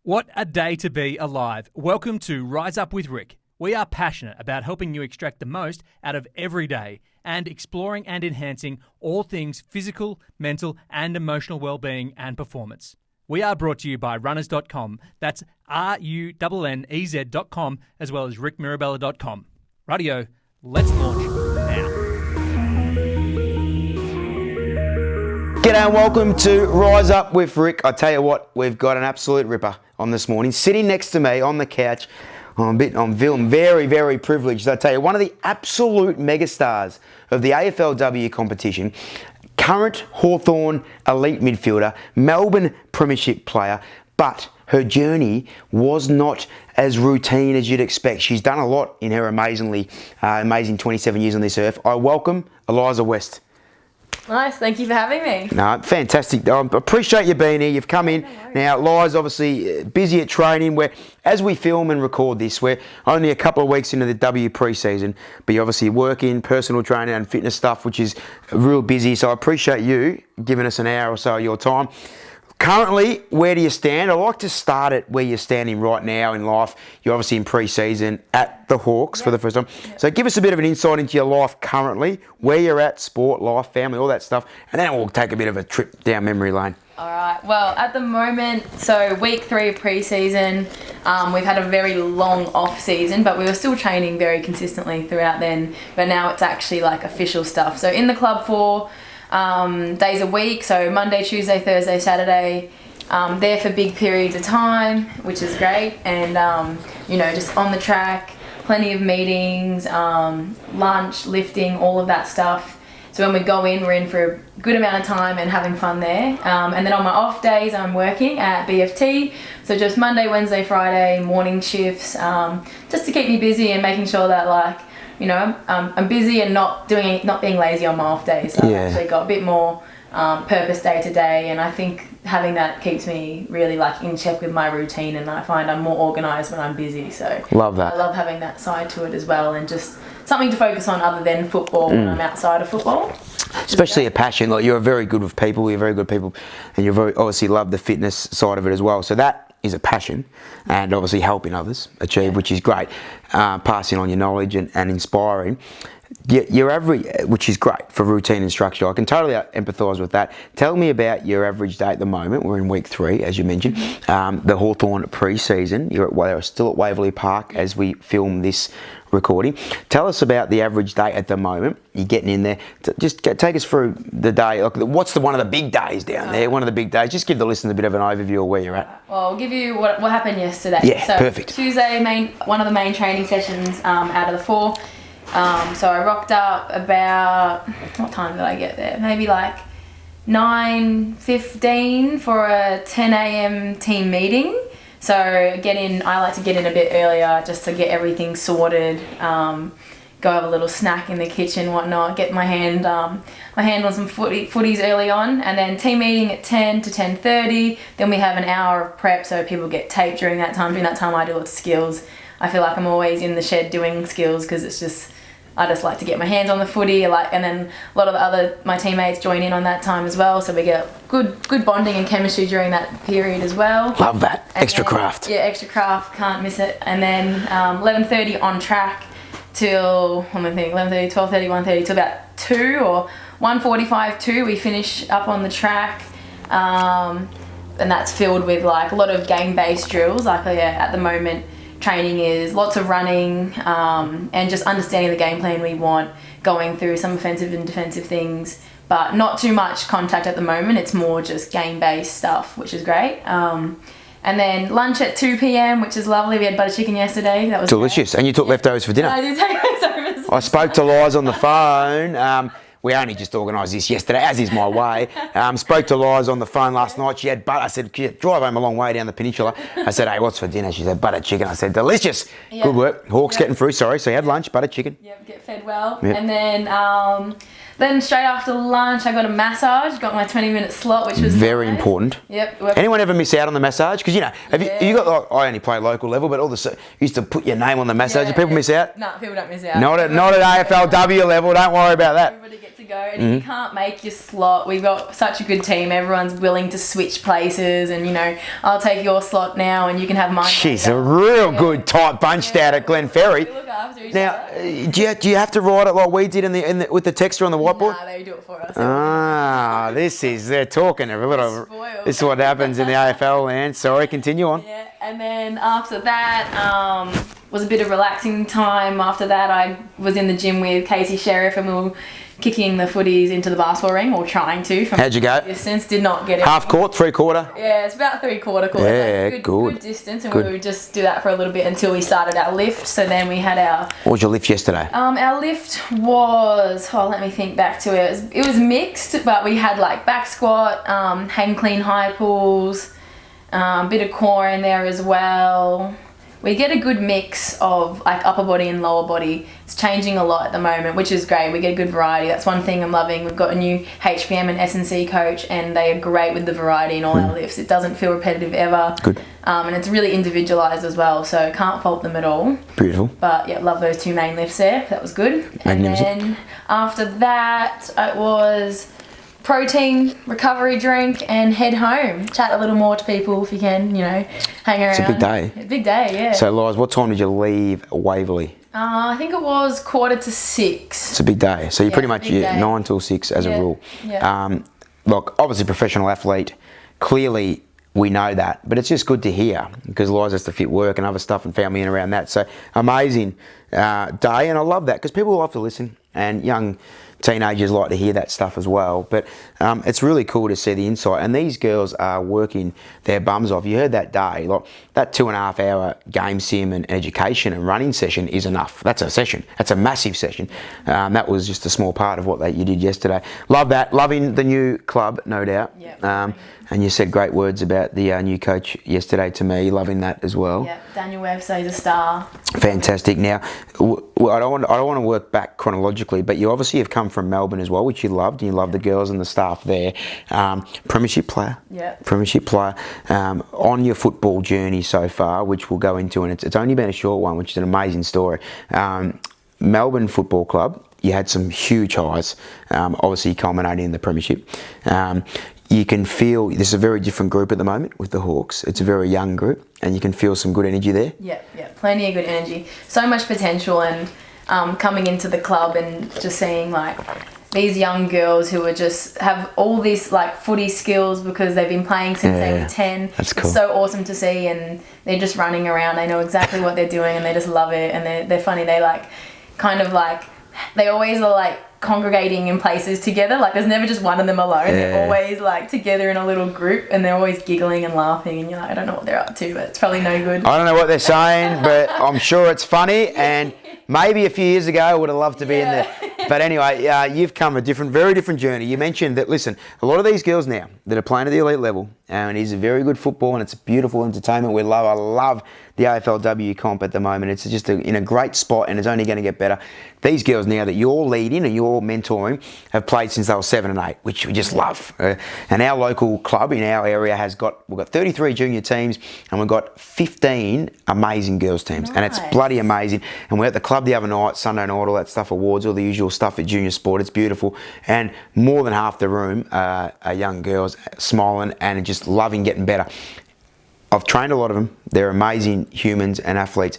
What a day to be alive. Welcome to Rise Up with Rick. We are passionate about helping you extract the most out of every day and exploring and enhancing all things physical, mental and emotional well-being and performance. We are brought to you by runners.com. That's runnez.com, as well as rickmirabella.com. Radio, let's launch now. G'day and welcome to Rise Up with Rick. I tell you what, we've got an absolute ripper on this morning. Sitting next to me on the couch, I'm feeling very, very privileged. I tell you, one of the absolute megastars of the AFLW competition, current Hawthorn elite midfielder, Melbourne Premiership player, but her journey was not as routine as you'd expect. She's done a lot in her amazing 27 years on this earth. I welcome Eliza West. Nice, thank you for having me. No, fantastic. I appreciate you being here. You've come in. Now, Liz, obviously busy at training. As we film and record this, we're only a couple of weeks into the W pre-season, but you obviously work in personal training and fitness stuff, which is real busy. So I appreciate you giving us an hour or so of your time. Currently, where do you stand? I like to start at where you're standing right now in life. You're obviously in pre-season at the Hawks for the first time. So give us a bit of an insight into your life currently, where you're at, sport, life, family, all that stuff, and then we'll take a bit of a trip down memory lane. All right, well, at the moment, so week 3 of pre-season, we've had a very long off-season, but we were still training very consistently throughout then, but now it's actually like official stuff. So in the club 4 days a week, so Monday, Tuesday, Thursday, Saturday, there for big periods of time, which is great, and just on the track, plenty of meetings, lunch, lifting, all of that stuff. So when we go in, we're in for a good amount of time and having fun there. And then on my off days, I'm working at BFT, so just Monday, Wednesday, Friday, morning shifts, just to keep me busy and making sure that I'm busy and not being lazy on my off days. So I've actually got a bit more purpose day to day, and I think having that keeps me really in check with my routine, and I find I'm more organised when I'm busy. So love that. I love having that side to it as well, and just something to focus on other than football when I'm outside of football. Especially a passion. Like, you're very good with people. You're very good people, and you obviously love the fitness side of it as well. So that is a passion, and obviously helping others achieve, which is great. Passing on your knowledge and inspiring. Your average, which is great for routine and structure. I can totally empathise with that. Tell me about your average day at the moment. We're in week 3, as you mentioned. The Hawthorn pre-season. They're still at Waverley Park as we film this recording. Tell us about the average day at the moment. You're getting in there. Just take us through the day. What's one of the big days down there? One of the big days. Just give the listeners a bit of an overview of where you're at. Well, I'll give you what happened yesterday. Yeah, so perfect. Tuesday, one of the main training sessions out of the 4. So I rocked up about, what time did I get there? Maybe 9:15 for a 10 a.m. team meeting. So I like to get in a bit earlier just to get everything sorted, go have a little snack in the kitchen, whatnot, get my hand on some footies early on, and then team meeting at 10 to 10:30. Then we have an hour of prep, so people get taped during that time. During that time I do lots of skills. I feel like I'm always in the shed doing skills because I just like to get my hands on the footy, and then a lot of my teammates join in on that time as well, so we get good bonding and chemistry during that period as well. Love that. Extra craft. Yeah, extra craft, can't miss it. And then 11:30 on track till, 11:30, 12:30, 1:30 till about 2 or 1:45, 2, we finish up on the track. And that's filled with a lot of game-based drills. At the moment, training is lots of running and just understanding the game plan we want, going through some offensive and defensive things, but not too much contact at the moment. It's more just game-based stuff, which is great. And then lunch at 2 p.m, which is lovely. We had butter chicken yesterday. That was delicious. Great. And you took leftovers for dinner. I did take leftovers. I spoke to Liz on the phone. We only just organised this yesterday, as is my way. Spoke to Liz on the phone last night. She had butter. I said, drive home a long way down the peninsula. I said, hey, what's for dinner? She said, butter chicken. I said, delicious. Good work. Hawks getting through, sorry. So you had lunch, butter chicken. Yep, get fed well. Yep. And then Then straight after lunch, I got a massage. Got my 20-minute slot, which was very nice. important. Yep. Anyone ever miss out on the massage? Because, you know, you got, like, I only play local level, but all the used to put your name on the massage. Do people miss out? No, people don't miss out. Not at AFLW level. Don't worry about that. Everybody gets to go. And if you can't make your slot, we've got such a good team. Everyone's willing to switch places, and, you know, I'll take your slot now, and you can have mine. She's a real good tight bunch out at Glen Ferry. We look after each Now, other. do you have to write it like we did with the texture on the whiteboard? Nah, they do it for us. They're talking a little. Spoiled. This is what happens in the AFL land. Sorry, continue on. Yeah, and then after that was a bit of relaxing time. After that, I was in the gym with Casey Sheriff, and we were kicking the footies into the basketball ring, or trying to. From How'd you go? Distance, did not get it. Half court, 3/4? Yeah, it's about 3/4 court. Yeah, like good distance, and we would just do that for a little bit until we started our lift. So then we had our... What was your lift yesterday? Our lift was... let me think back to it. It was mixed, but we had like back squat, hang clean high pulls, bit of core in there as well. We get a good mix of like upper body and lower body. It's changing a lot at the moment, which is great. We get a good variety. That's one thing I'm loving. We've got a new HPM and S&C coach, and they are great with the variety in all our lifts. It doesn't feel repetitive ever. Good. And it's really individualised as well, so can't fault them at all. Beautiful. But yeah, love those two main lifts there. That was good. Magnificent. And then after that, it was protein, recovery drink, and head home. Chat a little more to people if you can, you know, hang around. It's a big day. Big day, yeah. So, Liz, what time did you leave Waverley? I think it was 5:45. It's a big day. So, you pretty much 9 till 6 as a rule. Yeah. Look, obviously, professional athlete, clearly we know that, but it's just good to hear because Liz has to fit work and other stuff and family in around that. So, amazing day, and I love that because people love to listen, and young teenagers like to hear that stuff as well. But it's really cool to see the insight, and these girls are working their bums off. You heard that day, like that 2.5 hour game sim and education and running session is enough. That's a session. That's a massive session. That was just a small part of what you did yesterday. Love that. Loving the new club, no doubt. Yep. And you said great words about the new coach yesterday to me. Loving that as well. Yeah, Daniel Webster is a star. Fantastic. Now, I don't want to work back chronologically, but you obviously have come from Melbourne as well, which you loved. You loved the girls and the staff there. Premiership player. Yeah. Premiership player. On your football journey so far, which we'll go into, and it's only been a short one, which is an amazing story. Melbourne Football Club, you had some huge highs, obviously culminating in the Premiership. You can feel this is a very different group at the moment with the Hawks. It's a very young group, and you can feel some good energy there. Yeah, plenty of good energy. So much potential, and coming into the club and just seeing like these young girls who are just have all these like footy skills because they've been playing since they were 10. That's cool. It's so awesome to see, and they're just running around. They know exactly what they're doing, and they just love it. And they're funny. They they always are like congregating in places together. Like there's never just one of them alone. They're always like together in a little group, and they're always giggling and laughing, and you're like, I don't know what they're up to, but it's probably no good. I don't know what they're saying, but I'm sure it's funny, and maybe a few years ago I would have loved to be in there. But anyway, you've come a very different journey. You mentioned that, listen, a lot of these girls now that are playing at the elite level, and it is a very good football, and it's a beautiful entertainment. I love the AFLW comp at the moment. It's just in a great spot, and it's only going to get better. These girls now that you're leading and you're mentoring have played since they were 7 and 8, which we just love. And our local club in our area we've got 33 junior teams, and we've got 15 amazing girls teams. Nice. And it's bloody amazing. And we're at the club the other night, Sunday night, all that stuff, awards, all the usual stuff at junior sport. It's beautiful. And more than half the room are young girls smiling and just loving getting better. I've trained a lot of them. They're amazing humans and athletes.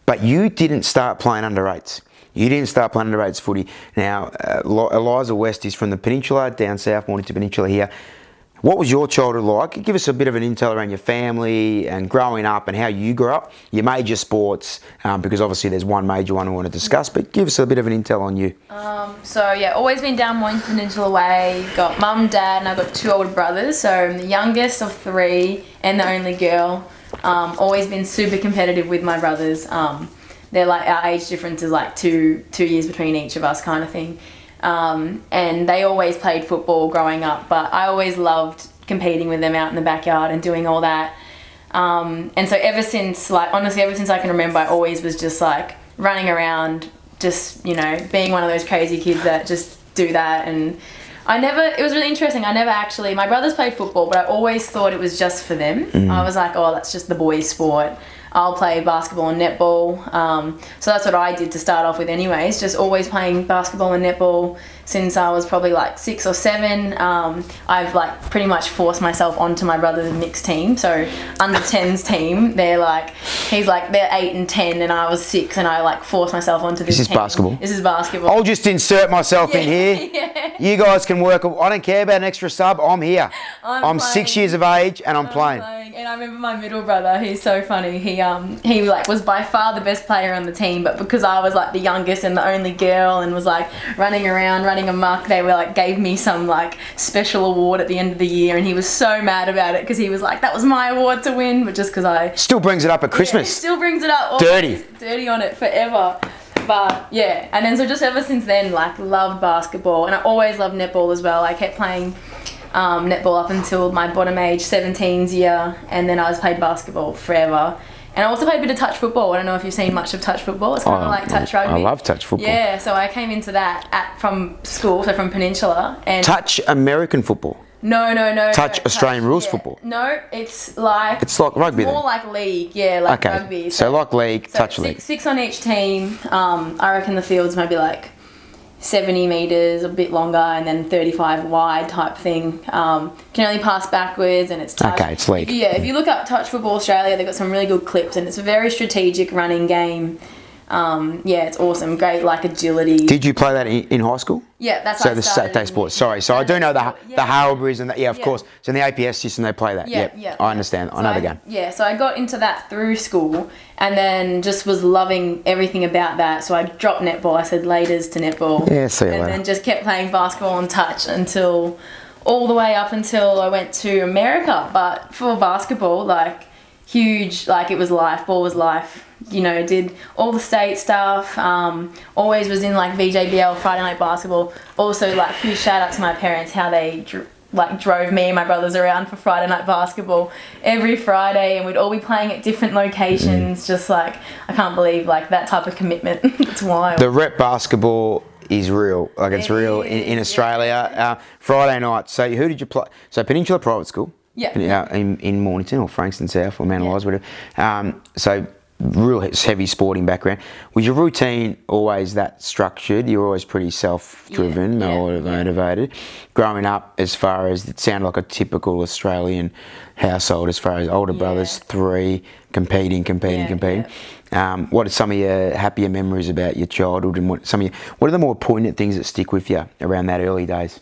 But you didn't start playing under 8s. You didn't start playing under 8s footy. Now, Eliza West is from the Peninsula, down south, Mornington Peninsula here. What was your childhood like? Give us a bit of an intel around your family and growing up and how you grew up, your major sports, because obviously there's one major one I want to discuss, but give us a bit of an intel on you. Always been down Mornington Peninsula way. Got mum, dad, and I've got 2 older brothers. So I'm the youngest of 3 and the only girl. Always been super competitive with my brothers. They're like, our age difference is like 2 years between each of us kind of thing. And they always played football growing up, but I always loved competing with them out in the backyard and doing all that. And so ever since I can remember, I always was just like running around, just, you know, being one of those crazy kids that just do that. And it was really interesting. My brothers played football, but I always thought it was just for them. I was like, oh, that's just the boys' sport. I'll play basketball and netball. So that's what I did to start off with anyways, just always playing basketball and netball since I was probably like 6 or 7. I've like pretty much forced myself onto my brother's mixed team. So under 10s team, they're 8 and 10 and I was 6 and I like forced myself onto this This is team. basketball. This is basketball. I'll just insert myself in here. Yeah. You guys can work. I don't care about an extra sub. I'm here. I'm 6 playing. years of age and I'm playing. And I remember my middle brother, he's so funny. He like was by far the best player on the team, but because I was like the youngest and the only girl and was like running around, running amok, they were like gave me some like special award at the end of the year, and he was so mad about it because he was like, that was my award to win, but just because I Still brings it up at Christmas. Yeah, still brings it up. Dirty on it forever. But yeah, and then so just ever since then, like loved basketball, and I always loved netball as well. I kept playing netball up until my bottom age 17's year, and then I was played basketball forever. And I also played a bit of touch football. I don't know if you've seen much of touch football. It's kind of like touch rugby. I love touch football. Yeah, so I came into that from school, so from Peninsula. And Touch American football. No. Touch Australian rules football. No, it's like rugby more then. like league, yeah, like Okay. rugby. So like league, touch league. 6 on each team. I reckon the field's maybe like 70 metres, a bit longer, and then 35 wide type thing. Can only pass backwards, and it's touch. Okay, it's league. Yeah, if you look up Touch Football Australia, they've got some really good clips, and it's a very strategic running game. Yeah, it's awesome. Great, like agility. Did you play that in high school? Yeah, that's so how I the started Saturday in- sports. Sorry, so I do know the Harrowberries and that. Yeah, of Yeah. course. So in the APS system, they play that. Yeah. I understand. I know the game. Yeah, so I got into that through school, and then just was loving everything about that. So I dropped netball. I said laters to netball. Yeah, see you and later. then just kept playing basketball and touch until all the way up until I went to America. But for basketball, like huge, like it was life. Ball was life. You know, did all the state stuff. Always was in like VJBL, Friday night basketball. Also, like huge shout out to my parents, how they drove me and my brothers around for Friday night basketball every Friday, and we'd all be playing at different locations. Just like, I can't believe like that type of commitment. It's wild. The rep basketball is real. Like it's real in Australia. Friday night. So who did you play? So Peninsula Private School. Yeah. In Mornington or Frankston South or Mount Eliza, whatever. So real heavy sporting background. Was your routine always that structured? You were always pretty self-driven, motivated. Growing up, as far as it sounded like a typical Australian household, as far as older brothers, 3, competing. What are some of your happier memories about your childhood, and what are the more poignant things that stick with you around that early days?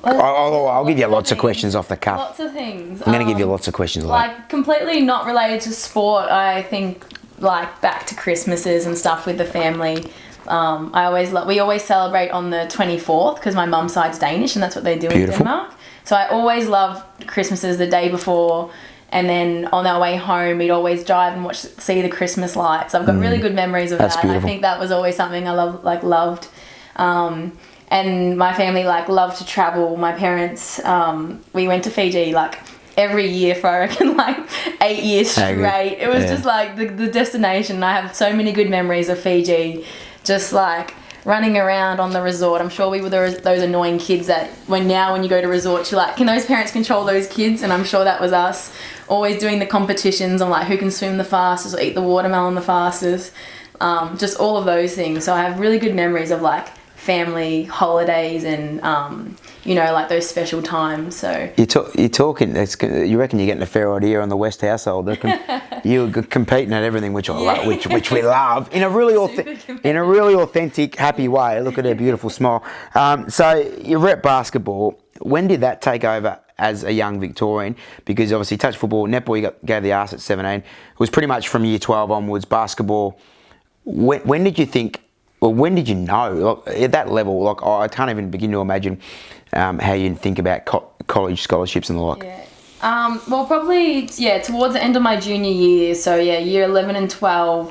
I'll give you lots of questions off the cuff. Lots of things. I'm going to give you lots of questions. Like completely not related to sport. I think like back to Christmases and stuff with the family. We always celebrate on the 24th because my mum's side's Danish and that's what they do in Denmark. So I always love Christmases the day before, and then on our way home we'd always drive and see the Christmas lights. I've got really good memories of that. Beautiful. And I think that was always something I loved. And my family loved to travel. My parents, we went to Fiji every year for I reckon 8 years straight. It was just the destination. I have so many good memories of Fiji, just running around on the resort. I'm sure we were those annoying kids that when you go to resorts, you're like, can those parents control those kids? And I'm sure that was us, always doing the competitions on who can swim the fastest or eat the watermelon the fastest. Just all of those things. So I have really good memories of family holidays and those special times. So you're talking. You reckon you're getting a fair idea on the West household. You're competing at everything, which I love, which we love in a really authentic, happy way. Look at her beautiful smile. So you rep basketball. When did that take over as a young Victorian? Because obviously touch football, netball, you gave the arse at 17. It was pretty much from year 12 onwards. Basketball. When did you think? Well, when did you know? At that level, I can't even begin to imagine how you think about college scholarships and the like. Yeah. Well, probably, towards the end of my junior year, so year 11 and 12,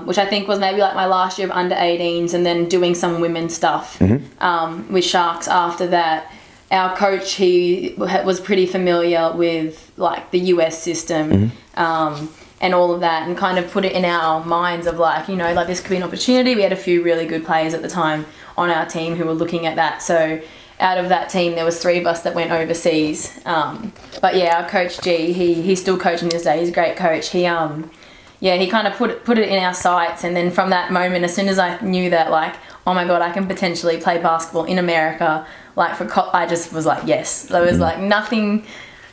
which I think was maybe my last year of under 18s, and then doing some women's stuff with Sharks after that. Our coach, he was pretty familiar with the US system. And all of that, and kind of put it in our minds of this could be an opportunity. We had a few really good players at the time on our team who were looking at that. So out of that team, there was 3 of us that went overseas. But yeah, our coach G, he's still coaching this day. He's a great coach. He kind of put it in our sights, and then from that moment, as soon as I knew that, like, oh my God, I can potentially play basketball in America, like I just was like, yes. There was like nothing.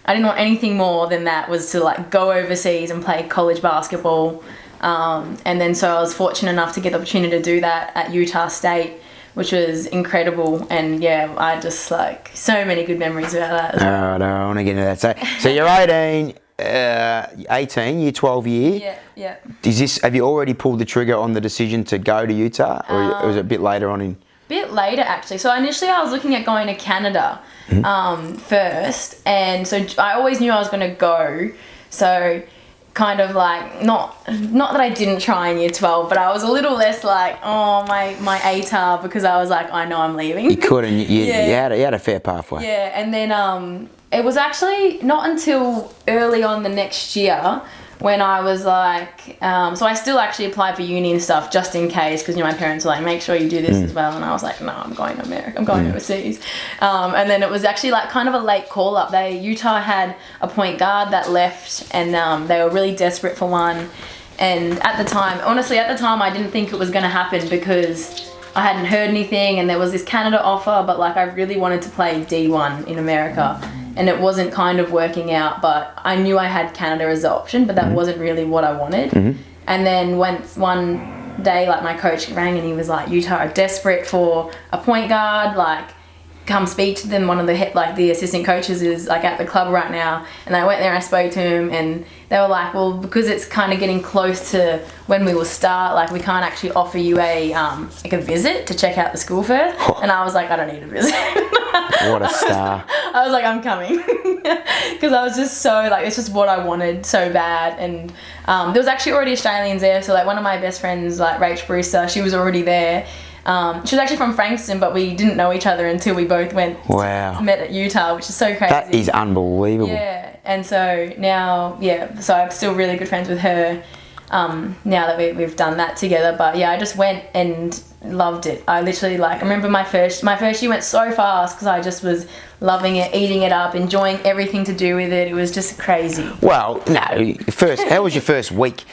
I didn't want anything more than that, was to like go overseas and play college basketball. And then so I was fortunate enough to get the opportunity to do that at Utah State, which was incredible. And yeah, I just like so many good memories about that as well. Oh, no, I want to get into that. So you're 18, year 12 year. Yeah. Have you already pulled the trigger on the decision to go to Utah, or was it a bit later on in? Bit later, actually. So initially I was looking at going to Canada first, and so I always knew I was going to go. So kind of like, not that I didn't try in year 12, but I was a little less like, oh, my ATAR, because I was like, I know I'm leaving. You could, and you had a fair pathway. Yeah, and then it was actually not until early on the next year when I was like, so I still actually applied for uni and stuff just in case, because, my parents were like, make sure you do this as well. And I was like, no, I'm going to America. I'm going overseas. And then it was actually like kind of a late call up. Utah had a point guard that left, and they were really desperate for one. And at the time, I didn't think it was going to happen because I hadn't heard anything, and there was this Canada offer, but like I really wanted to play D1 in America. And it wasn't kind of working out, but I knew I had Canada as the option, but that wasn't really what I wanted. And then once one day, like, my coach rang and he was like, Utah are desperate for a point guard, like, come speak to them. One of the assistant coaches is like at the club right now. And I went there and I spoke to him, and they were like, well, because it's kind of getting close to when we will start, like, we can't actually offer you a visit to check out the school first. And I was like, I don't need a visit. What a star. I was like, I'm coming. Because I was just so, like, it's just what I wanted so bad. And there was actually already Australians there. So, like, one of my best friends, like, Rach Brewster, she was already there. She was actually from Frankston, but we didn't know each other until we both met at Utah, which is so crazy. That is unbelievable. Yeah, and so now, so I'm still really good friends with her now that we've done that together. But yeah, I just went and loved it. I literally, like, I remember my first year went so fast because I just was loving it, eating it up, enjoying everything to do with it. It was just crazy. Well, no. How was your first week?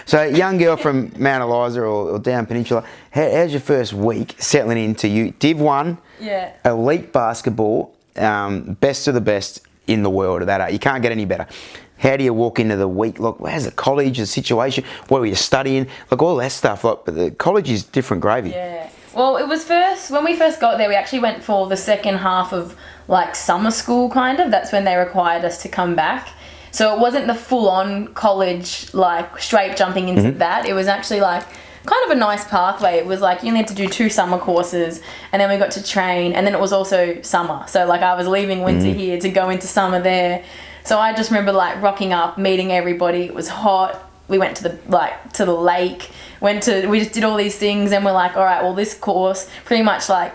So, a young girl from Mount Eliza or down Peninsula. How's your first week settling into Div 1? Yeah. Elite basketball, best of the best in the world. You can't get any better. How do you walk into the week? Look, how's the college, the situation? What were you studying? Like, all that stuff. Like, but the college is different gravy. Yeah. Well, it was when we first got there, we actually went for the second half of, like, summer school, kind of. That's when they required us to come back. So it wasn't the full-on college, like, straight jumping into that. It was actually, like, kind of a nice pathway. It was like you only had to do 2 summer courses, and then we got to train, and then it was also summer. So, like, I was leaving winter here to go into summer there. So I just remember, like, rocking up, meeting everybody. It was hot. We went to the lake. We just did all these things, and we're like, all right, well, this course pretty much, like,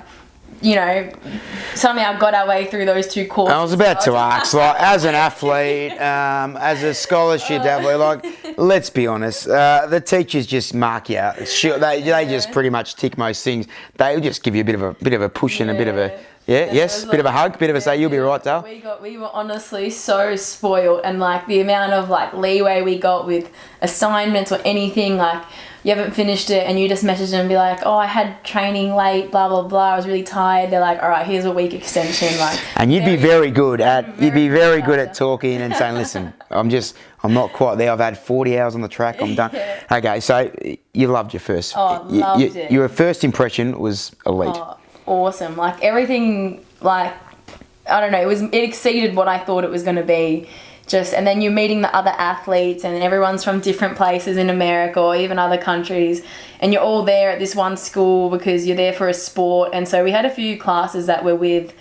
somehow got our way through those 2 courses. I was about to ask, like, as an athlete, as a scholarship athlete, like, let's be honest, the teachers just mark you out. Sure, they just pretty much tick most things. They'll just give you a bit of a push and a bit of a bit of a hug, bit of a say, you'll be right, Dale. We were honestly so spoiled, and, like, the amount of, like, leeway we got with assignments or anything, like, you haven't finished it and you just message them and be like, oh, I had training late, blah, blah, blah, I was really tired. They're like, all right, here's a week extension. Like, and you'd be very good at talking and saying, listen, I'm not quite there. I've had 40 hours on the track. I'm done. Yeah. Okay, so you loved your first. Oh, loved it. Your first impression was elite. Oh, awesome. Like, everything, like, I don't know, it exceeded what I thought it was going to be. And then you're meeting the other athletes, and everyone's from different places in America or even other countries, and you're all there at this one school because you're there for a sport. And so we had a few classes that were with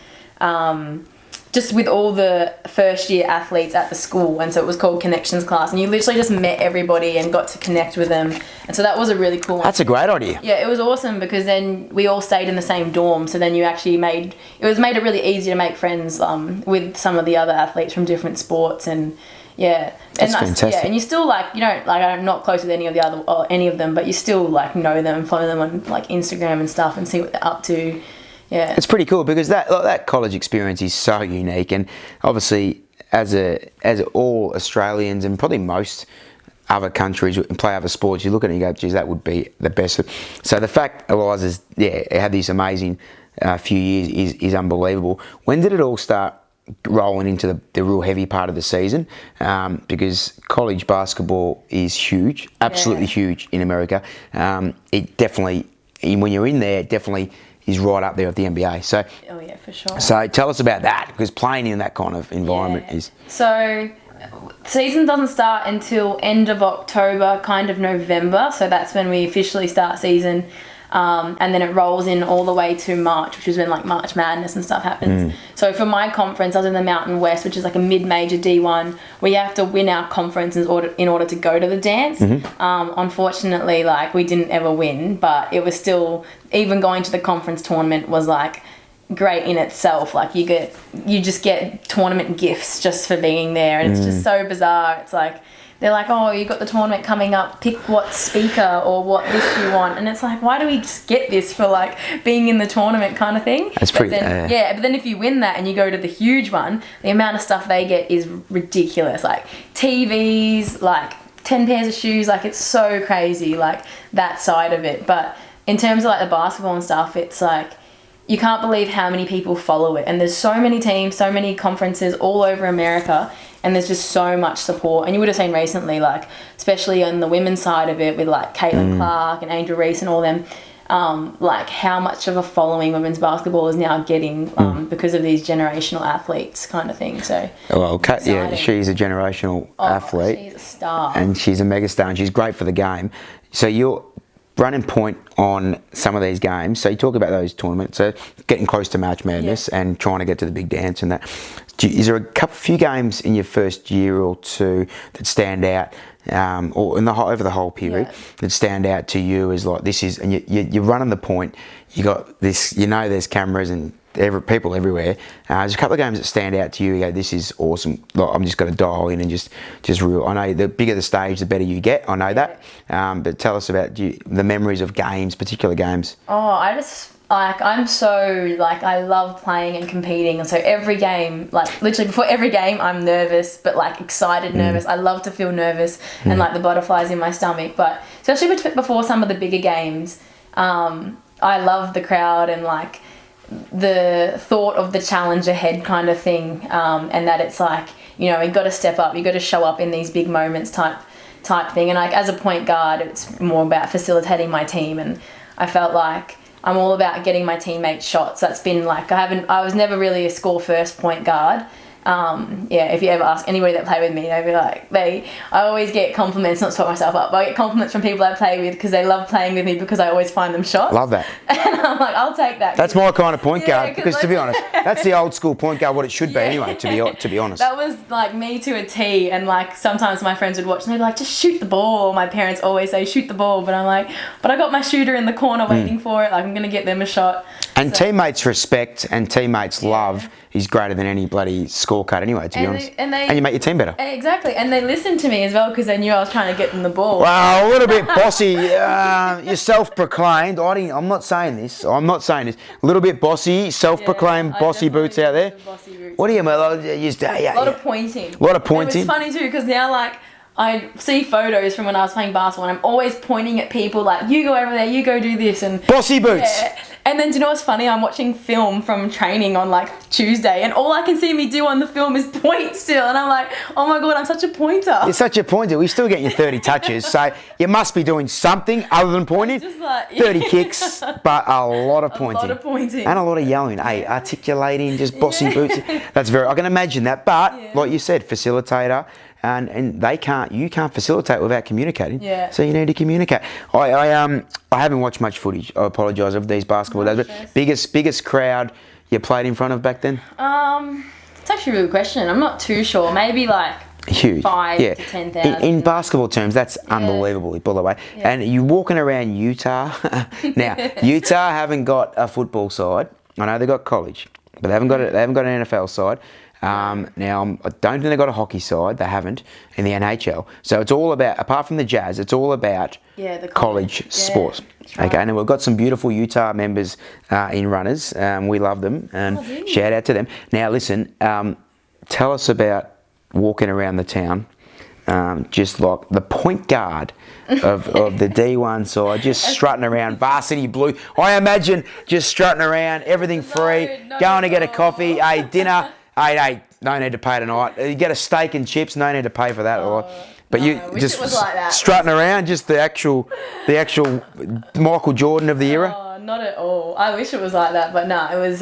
just with all the first year athletes at the school, and so it was called Connections class, and you literally just met everybody and got to connect with them, and so that was a really cool one. That's a great idea. Yeah, it was awesome because then we all stayed in the same dorm, so then you actually made it really easy to make friends with some of the other athletes from different sports, and Yeah, That's fantastic. Yeah, and you still like, you don't like, I'm not close with any of the other or any of them, but you still like know them, follow them on like Instagram and stuff, and see what they're up to. Yeah, it's pretty cool because that college experience is so unique, and obviously as all Australians and probably most other countries play other sports, you look at it and you go, geez, that would be the best. So the fact Eliza's had this amazing few years is unbelievable. When did it all start rolling into the real heavy part of the season? Because college basketball is huge, absolutely huge in America. It definitely, when you're in there, it definitely is right up there with the NBA. So, oh yeah, for sure. So tell us about that, because playing in that kind of environment is... So season doesn't start until end of October, kind of November. So that's when we officially start season. And then it rolls in all the way to March, which is when like March Madness and stuff happens. So for my conference, I was in the Mountain West, which is like a mid-major D1. We have to win our conference in order to go to the dance. Unfortunately, like we didn't ever win, but it was still, even going to the conference tournament was like great in itself. Like you just get tournament gifts just for being there, and it's just so bizarre. It's like, they're like, oh, you got the tournament coming up, pick what speaker or what this you want. And it's like, why do we just get this for like being in the tournament kind of thing? That's pretty, but then if you win that and you go to the huge one, the amount of stuff they get is ridiculous. Like TVs, like 10 pairs of shoes, like it's so crazy, like that side of it. But in terms of like the basketball and stuff, it's like, you can't believe how many people follow it. And there's so many teams, so many conferences all over America, and there's just so much support. And you would have seen recently, like, especially on the women's side of it with like Caitlin Clark and Angel Reese and all them, like how much of a following women's basketball is now getting because of these generational athletes kind of thing. So, well, she's a generational athlete. She's a star. And she's a mega star, and she's great for the game. So you're running point on some of these games. So you talk about those tournaments, so getting close to March Madness and trying to get to the big dance and that. Is there a few games in your first year or two that stand out, or in over the whole period, that stand out to you as like this is, and you're running the point, you got this, there's cameras and people everywhere. There's a couple of games that stand out to you. You go, this is awesome. Like, I'm just going to dial in and just real. I know the bigger the stage, the better you get. I know that. But tell us about the memories of games, particular games. Oh, I'm so, like, I love playing and competing. And so every game, like, literally before every game, I'm nervous, but, like, excited nervous. I love to feel nervous and, like, the butterflies in my stomach. But especially before some of the bigger games, I love the crowd and, like, the thought of the challenge ahead kind of thing. And that it's like, you got to step up. You got to show up in these big moments type thing. And, like, as a point guard, it's more about facilitating my team. And I felt like I'm all about getting my teammates shots. That's been like, I was never really a score first point guard. If you ever ask anybody that play with me, they'll be like, I always get compliments, not to put myself up, but I get compliments from people I play with because they love playing with me because I always find them shots. Love that. And I'm like, I'll take that. That's my kind of point guard, because to be honest, that's the old school point guard, what it should be anyway, to be honest. That was like me to a T, and like sometimes my friends would watch and they'd be like, just shoot the ball. My parents always say, shoot the ball, but I'm like, but I got my shooter in the corner waiting for it, like I'm going to get them a shot. And teammates respect and teammates love is greater than any bloody scorecard anyway, to be honest. And you make your team better. Exactly. And they listened to me as well because they knew I was trying to get them the ball. Well, a little bit bossy. You're self-proclaimed. I'm not saying this. A little bit bossy, self-proclaimed bossy boots out there. What do you mean? A lot of pointing. A lot of pointing. It's funny too because now, like, I see photos from when I was playing basketball and I'm always pointing at people like, you go over there, you go do this. And bossy boots. Yeah. And then do you know what's funny? I'm watching film from training on like Tuesday and all I can see me do on the film is point still. And I'm like, oh my God, I'm such a pointer. You're such a pointer. We still get your 30 touches. So you must be doing something other than pointing. Just like, 30 kicks, but a lot of pointing. A lot of pointing. And a lot of yelling. Hey, articulating, just bossy boots. That's I can imagine that. But like you said, facilitator. And you can't facilitate without communicating. Yeah. So you need to communicate. I haven't watched much footage. I apologise of these basketball days. But biggest crowd you played in front of back then? It's actually a good question. I'm not too sure. Maybe like huge. 5,000 to 10,000. In basketball terms, that's unbelievable, by the way. Yeah. And you're walking around Utah. Now, Utah haven't got a football side. I know they've got college, but they haven't got an NFL side. Now, I don't think they've got a hockey side. They haven't in the NHL. So it's all about, apart from the Jazz, it's all about the college sports. Right. Okay, and we've got some beautiful Utah members in runners. We love them, and shout out to them. Now, listen, tell us about walking around the town, just like the point guard of the D1 side, just strutting around, varsity blue. I imagine just strutting around, everything free, going to get a coffee, hey, dinner, hey, no need to pay tonight. You get a steak and chips, no need to pay for that. But you just like strutting around, just the actual Michael Jordan of the era. Oh, not at all. I wish it was like that, but no, it was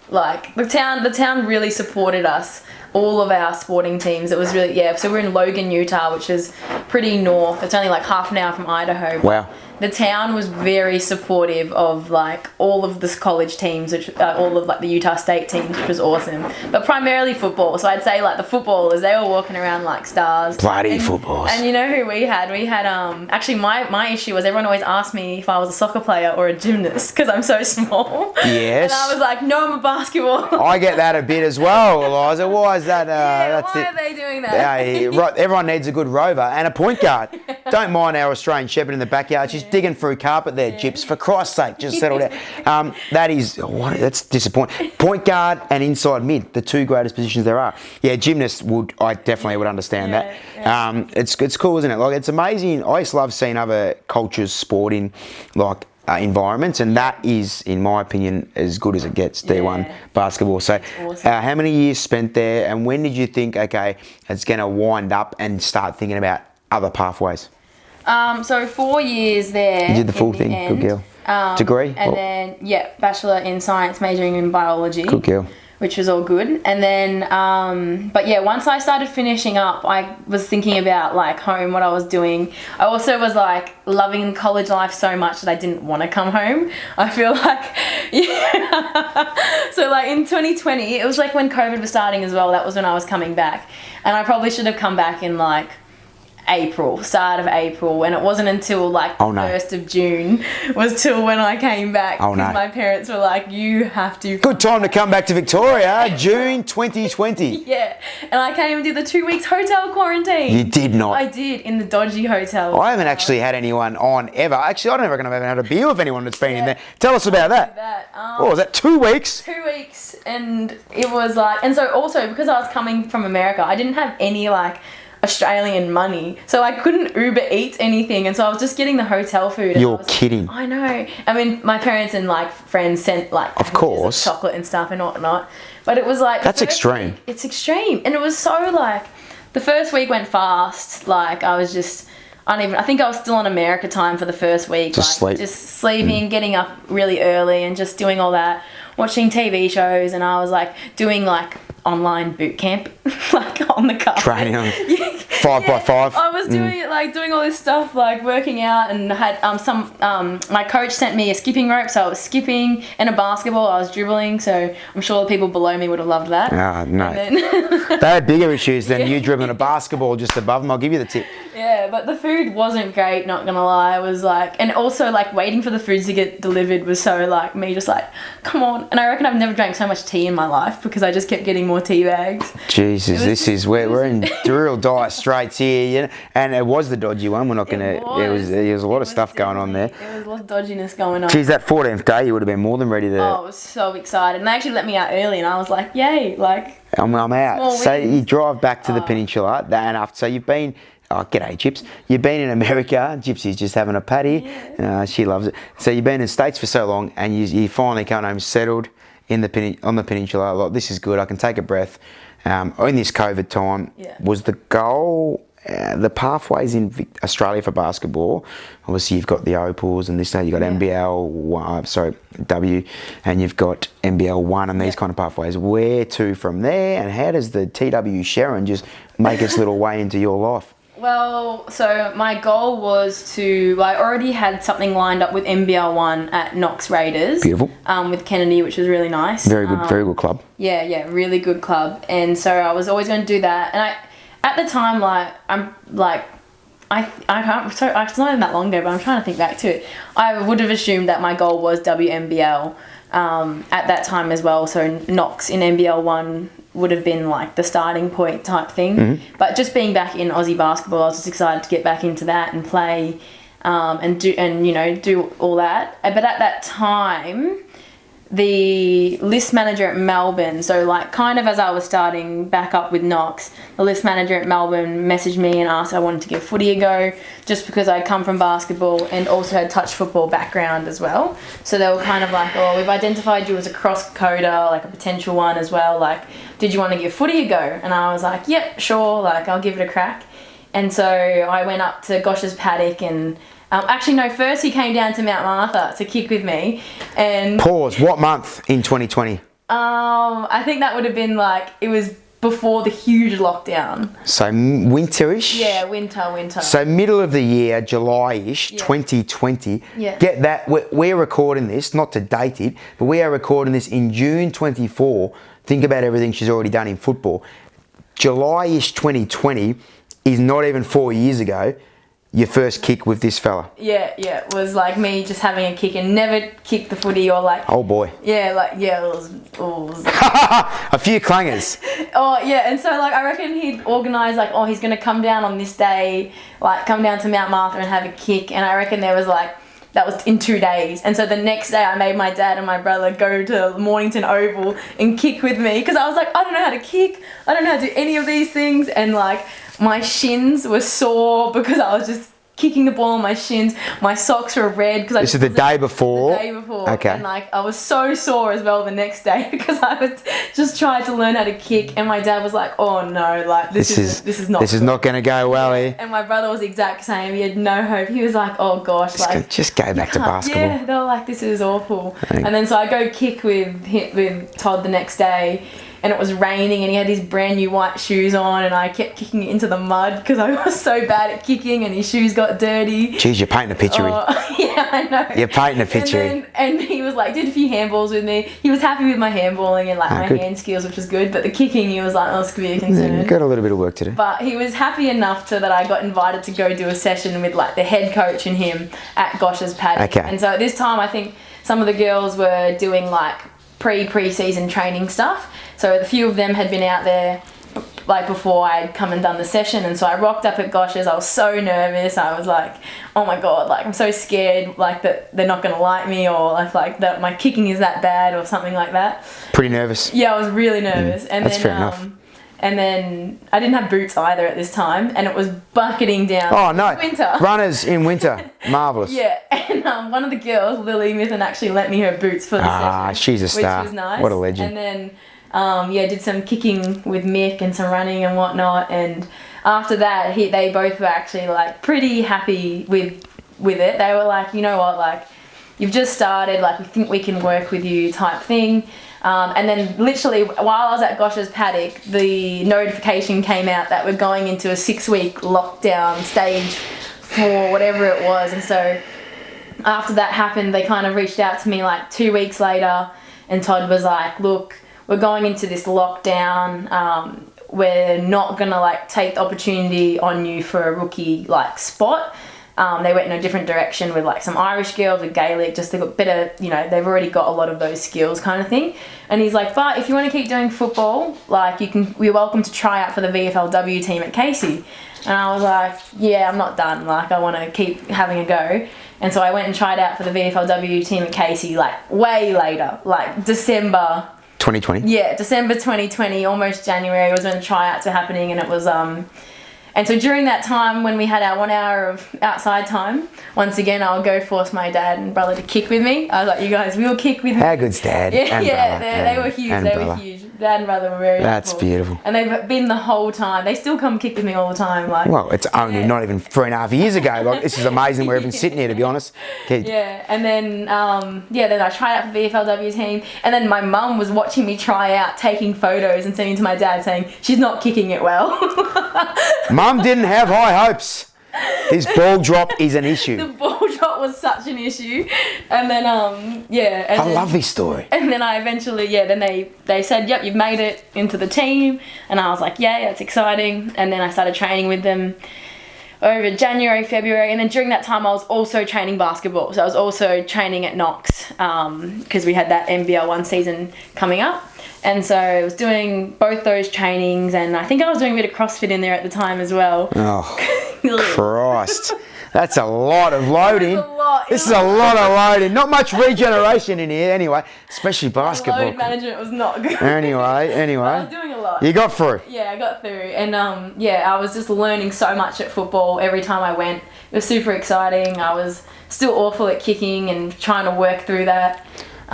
like the town really supported us. All of our sporting teams. It was really so we're in Logan, Utah, which is pretty north. It's only like half an hour from Idaho. Wow. The town was very supportive of like all of the college teams, which all of like the Utah State teams, which was awesome. But primarily football. So I'd say like the footballers, they were walking around like stars. Bloody footballers. And you know who we had? We had actually my issue was everyone always asked me if I was a soccer player or a gymnast because I'm so small. Yes. And I was like, no, I'm a basketball. I get that a bit as well, Eliza. Why is that? Why are they doing that? Right, everyone needs a good rover and a point guard. Don't mind our Australian shepherd in the backyard. She's digging through carpet there, Gyps. For Christ's sake, just settle down. That's disappointing. Point guard and inside mid, the two greatest positions there are. Yeah, gymnast I definitely would understand that. Yeah. It's cool, isn't it? Like, it's amazing. I just love seeing other cultures, sporting, like environments, and that is, in my opinion, as good as it gets. D1 basketball. So, awesome. How many years spent there, and when did you think, okay, it's going to wind up and start thinking about other pathways? So 4 years there. You did the full thing. Good girl. Degree? And then, bachelor in science, majoring in biology. Good girl. Which was all good. And then, once I started finishing up, I was thinking about like home, what I was doing. I also was like loving college life so much that I didn't want to come home. I feel like, So like in 2020, it was like when COVID was starting as well. That was when I was coming back. And I probably should have come back in like start of April, and it wasn't until like 1st of June was till when I came back because my parents were like, you have to good time to come back to Victoria. June 2020. Yeah, and I came and did the 2 weeks hotel quarantine. You did not? I did, in the dodgy hotel. I haven't actually had anyone on ever. Actually, I don't reckon I've ever had a beer with anyone that's been in there. Tell us about that. What was that, 2 weeks? 2 weeks, and it was like, and so also because I was coming from America, I didn't have any like Australian money, so I couldn't Uber Eats anything, and so I was just getting the hotel food. You're kidding. I know. I mean, my parents and like friends sent like of course chocolate and stuff and whatnot, but it was like that's extreme. It's extreme, and it was so like the first week went fast. Like I was just I think I was still on America time for the first week. Just sleeping, getting up really early, and just doing all that, watching TV shows, and I was like doing like online boot camp, like on the carpet. Training on 5x5. I was doing it, like doing all this stuff, like working out, and had my coach sent me a skipping rope, so I was skipping, and a basketball, I was dribbling, so I'm sure the people below me would have loved that. No. They had bigger issues than you dribbling a basketball just above them. I'll give you the tip. Yeah, but the food wasn't great, not gonna lie. It was like, and also like waiting for the food to get delivered was so like me just like, come on. And I reckon I've never drank so much tea in my life because I just kept getting more tea bags. Jesus, this is where we're in real dire straits here, you know? And it was the dodgy one. We're not gonna. There was a lot of stuff going on there. There was a lot of dodginess going on. Geez, that 14th day, you would have been more than ready to. Oh, I was so excited, and they actually let me out early, and I was like, yay, like. I'm out. So you drive back to the peninsula, and after so you've been. Oh, g'day, Chips. You've been in America. Gypsy's just having a patty. Yeah. She loves it. So you've been in the States for so long, and you finally come home settled on the peninsula. Like, this is good. I can take a breath. In this COVID time, was the goal, the pathways in Australia for basketball? Obviously, you've got the Opals, and this day you've got W, and you've got NBL 1 and these kind of pathways. Where to from there, and how does the TW Sharon just make its little way into your life? Well, so my goal was I already had something lined up with NBL 1 at Knox Raiders. Beautiful. With Kennedy, which was really nice. Very good club. Yeah, really good club. And so I was always going to do that. And at the time, it's not even that long ago, but I'm trying to think back to it. I would have assumed that my goal was WNBL at that time as well. So Knox in NBL 1 would have been like the starting point type thing. But just being back in Aussie basketball, I was just excited to get back into that and play and do all that. But at that time, the list manager at Melbourne, so like kind of as I was starting back up with Knox, the list manager at Melbourne messaged me and asked if I wanted to give footy a go, just because I'd come from basketball and also had touch football background as well. So they were kind of like, oh, we've identified you as a cross-coder, like a potential one as well, like, did you want to give footy a go? And I was like, yep, sure, like I'll give it a crack. And so I went up to Gosh's paddock and first he came down to Mount Martha to kick with me. And Pause. What month in 2020? I think that would have been like, it was before the huge lockdown. So winterish? Yeah, winter. So middle of the year, July-ish, 2020. Yeah. Get that. We're recording this, not to date it, but we are recording this in June 24. Think about everything she's already done in football. July-ish 2020 is not even 4 years ago. Your first kick with this fella. Yeah, it was like me just having a kick and never kicked the footy or like... Oh boy. Yeah, it was a few clangers. Oh yeah, and so like I reckon he'd organise like, oh, he's going to come down on this day, like come down to Mount Martha and have a kick, and I reckon there was like, that was in 2 days. And so the next day I made my dad and my brother go to Mornington Oval and kick with me, because I was like, I don't know how to kick, I don't know how to do any of these things, and like my shins were sore because I was just kicking the ball on my shins. My socks were red because This is the day before? The day before. Okay. And like I was so sore as well the next day because I was just trying to learn how to kick, and my dad was like, oh no, like this is not going to go well, eh? And my brother was the exact same. He had no hope. He was like, oh gosh, just go back to basketball. Yeah, they were like, this is awful. And then so I go kick with Todd the next day, and it was raining, and he had these brand new white shoes on, and I kept kicking it into the mud because I was so bad at kicking, and his shoes got dirty. Jeez, you're painting a picture. Yeah, I know. You're painting a picture. And he was like, did a few handballs with me. He was happy with my handballing and like my hand skills, which was good, but the kicking, he was like, oh, it's going to be a concern. Yeah, got a little bit of work to do. But he was happy enough that I got invited to go do a session with like the head coach and him at Gosh's paddock. Okay. And so at this time, I think some of the girls were doing like pre-season training stuff. So a few of them had been out there like before I'd come and done the session, and so I rocked up at Gosh's. I was so nervous. I was like, oh my god, like I'm so scared like that they're not going to like me, or like that my kicking is that bad or something like that. Pretty nervous. Yeah, I was really nervous. And that's then, fair enough. And then I didn't have boots either at this time, and it was bucketing down. Oh no! Winter. Runners in winter, marvelous. Yeah, and one of the girls, Lily Mithen, actually lent me her boots for the session. She's a star. Which was nice. What a legend. And then did some kicking with Mick and some running and whatnot, and after that they both were actually like pretty happy with it. They were like, you know what, like you've just started, like we think we can work with you type thing. And then literally while I was at Gosh's paddock, the notification came out that we're going into a 6-week lockdown stage for whatever it was. And so after that happened, they kind of reached out to me like 2 weeks later, and Todd was like, look, we're going into this lockdown. We're not gonna like take the opportunity on you for a rookie like spot. They went in a different direction with like some Irish girls with Gaelic, just they got better, they've already got a lot of those skills kind of thing. And he's like, but if you want to keep doing football, like we're welcome to try out for the VFLW team at Casey. And I was like, yeah, I'm not done. Like I want to keep having a go. And so I went and tried out for the VFLW team at Casey like way later, like December 2020? Yeah, December 2020, almost January was when the tryouts were happening, and it was and so during that time when we had our 1 hour of outside time, once again I would go force my dad and brother to kick with me. I was like, you guys will kick with me. How good's dad? Yeah, they were huge. They were huge. Dad and brother were very That's helpful. Beautiful. And they've been the whole time. They still come kick with me all the time. Like, well, it's only not even 3.5 years ago. Like, this is amazing we're even sitting here, to be honest. Yeah, and then then I tried out for the VFLW team, and then my mum was watching me try out, taking photos and sending to my dad saying, she's not kicking it well. Mum didn't have high hopes. His ball drop is an issue. The ball drop was such an issue. And then, I love this story. And then I eventually, then they said, yep, you've made it into the team. And I was like, yeah, it's exciting. And then I started training with them. over January, February, and then during that time I was also training basketball. So I was also training at Knox because we had that NBL1 season coming up. And so I was doing both those trainings, and I think I was doing a bit of CrossFit in there at the time as well. Oh, Christ. That's a lot of loading. It's a lot. This is a lot of loading. Not much regeneration in here anyway, especially basketball. Load management was not good. Anyway. I was doing a lot. You got through. Yeah, I got through. And I was just learning so much at football every time I went. It was super exciting. I was still awful at kicking and trying to work through that.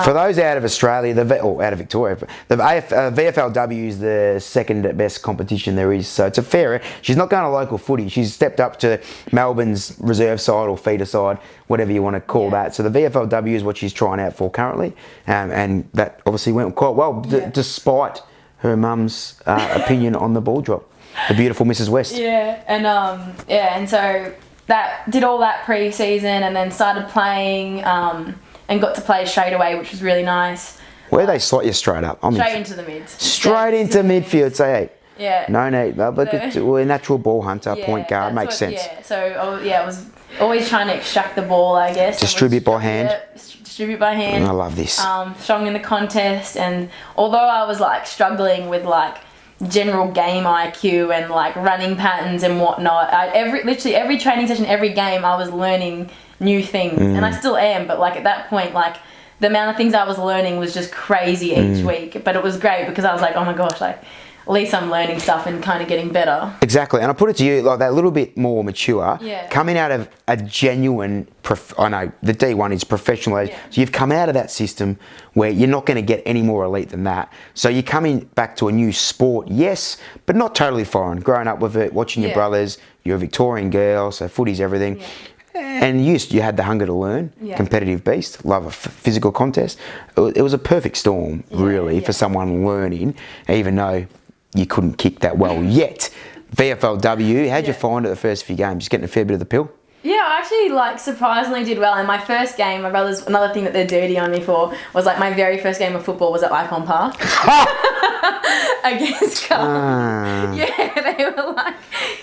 For those out of Australia, out of Victoria, the VFLW is the second best competition there is. So it's a fair. She's not going to local footy. She's stepped up to Melbourne's reserve side or feeder side, whatever you want to call that. So the VFLW is what she's trying out for currently, and that obviously went quite well, despite her mum's opinion on the ball drop. The beautiful Mrs. West. And so that did all that pre-season, and then started playing. And got to play straight away, which was really nice. Where they slot you straight up? Straight into the mids. Straight into midfield. Say, hey. Yeah. No need. We're a natural ball hunter, point guard. Makes sense. Yeah. So I was always trying to extract the ball, I guess. Distribute by hand. Yeah, distribute by hand. I love this. Strong in the contest, and although I was like struggling with like general game IQ and like running patterns and whatnot, literally every training session, every game, I was learning new things, and I still am, but like at that point, like the amount of things I was learning was just crazy each week. But it was great because I was like, oh my gosh, like at least I'm learning stuff and kind of getting better. Exactly. And I put it to you, like that little bit more mature, Yeah. coming out of a genuine, I know the D1 is professional age, so you've come out of that system where you're not going to get any more elite than that. So you're coming back to a new sport, yes, but not totally foreign. Growing up with it, watching your brothers, you're a Victorian girl, so footy's everything. Yeah. And you had the hunger to learn, competitive beast, love a physical contest. It was a perfect storm, really, for someone learning, even though you couldn't kick that well yet. VFLW, how'd you find it the first few games? Just getting a fair bit of the pill? Yeah, I actually like surprisingly did well. In my first game, my brothers, another thing that they're dirty on me for was like my very first game of football was at Icon Park. Against Carlton. Yeah, they were like,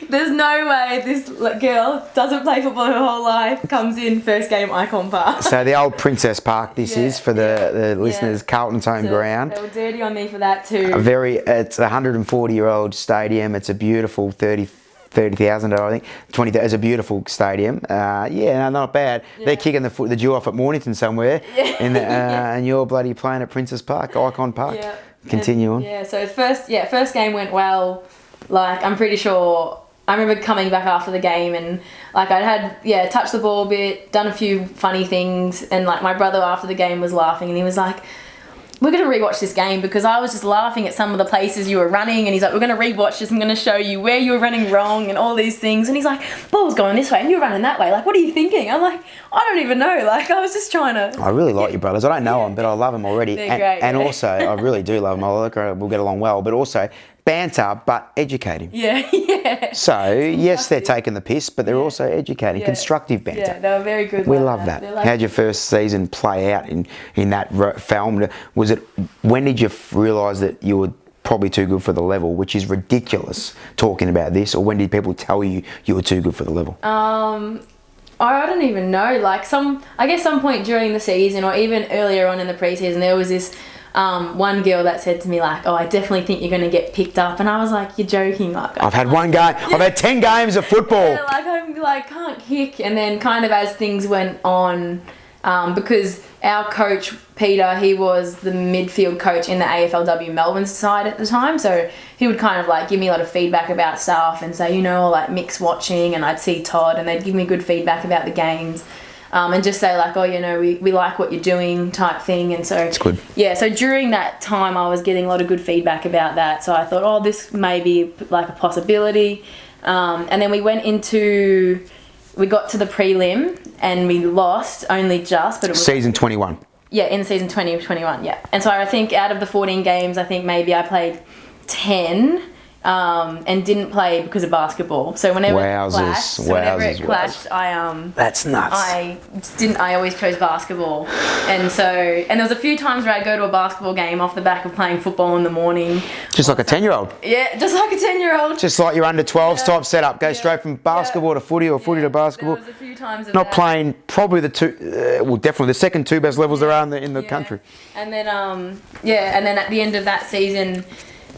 there's no way this girl doesn't play football her whole life, comes in first game Icon Park. So the old Princess Park is for the listeners, Carlton's home ground. They were dirty on me for that too. It's a 140-year-old stadium. It's a beautiful 30,000, I think. 20. It's a beautiful stadium. Not bad. Yeah. They're kicking the dew off at Mornington somewhere, and you're bloody playing at Princess Park, Icon Park. Yeah. Continue on. Yeah. So first game went well. Like I'm pretty sure. I remember coming back after the game and like I had touched the ball a bit, done a few funny things, and like my brother after the game was laughing and he was like, we're going to rewatch this game because I was just laughing at some of the places you were running, and he's like, we're going to rewatch this, I'm going to show you where you were running wrong and all these things, and he's like, ball's going this way and you're running that way, like what are you thinking? I'm like, I don't even know, like I was just trying to... I really like your brothers. I don't know them, but I love them already. They're great. And also, I really do love them. We'll get along well, but also banter, but educating. Yeah. So, yes, they're taking the piss, but they're also educating. Constructive banter. Yeah, they were very good. We love that. How'd your first season play out in that film? When did you realise that you were probably too good for the level, which is ridiculous talking about this, or when did people tell you you were too good for the level? I don't even know. Like some point during the season or even earlier on in the preseason, there was this one girl that said to me like, oh, I definitely think you're going to get picked up, and I was like, you're joking. Like I've had one game. I've had 10 games of football. Yeah, like I'm like can't kick, and then kind of as things went on, because our coach Peter, he was the midfield coach in the AFLW Melbourne side at the time, so he would kind of like give me a lot of feedback about stuff and say, like mix watching, and I'd see Todd and they'd give me good feedback about the games. And just say like, oh, we like what you're doing type thing. And so it's good. Yeah, so during that time I was getting a lot of good feedback about that. So I thought, oh, this may be like a possibility. And then we got to the prelim and we lost only just. But it was season 21. Yeah, in season 2021, yeah. And so I think out of the 14 games, I think maybe I played 10 and didn't play because of basketball. So whenever it clashed, That's nuts. I always chose basketball, and there was a few times where I'd go to a basketball game off the back of playing football in the morning. Just like a 10-year-old. Yeah, just like a 10-year-old. Just like your under 12s type setup. Go straight from basketball to footy or footy to basketball. There was a few times of Not that. playing probably definitely the second two best levels there are in the country. And then and then at the end of that season,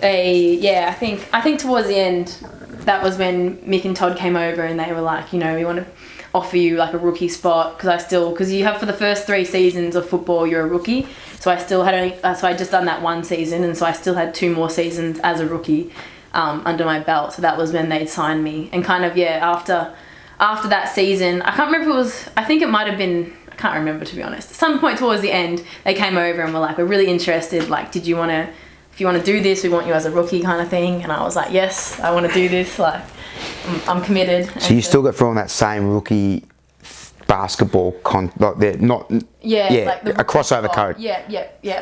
I think towards the end, that was when Mick and Todd came over and they were like, we want to offer you like a rookie spot because you have for the first 3 seasons of football you're a rookie. So I still had so I just done that 1 season, and so I still had 2 more seasons as a rookie under my belt. So that was when they'd signed me, and kind of after that season, I can't remember if it was. I think it might have been. I can't remember, to be honest. At some point towards the end, they came over and were like, "We're really interested. Like, if you want to do this, we want you as a rookie," kind of thing. And I was like, "Yes, I want to do this. Like, I'm committed." So you still got thrown that same rookie basketball like they're not like the a crossover code. Yeah.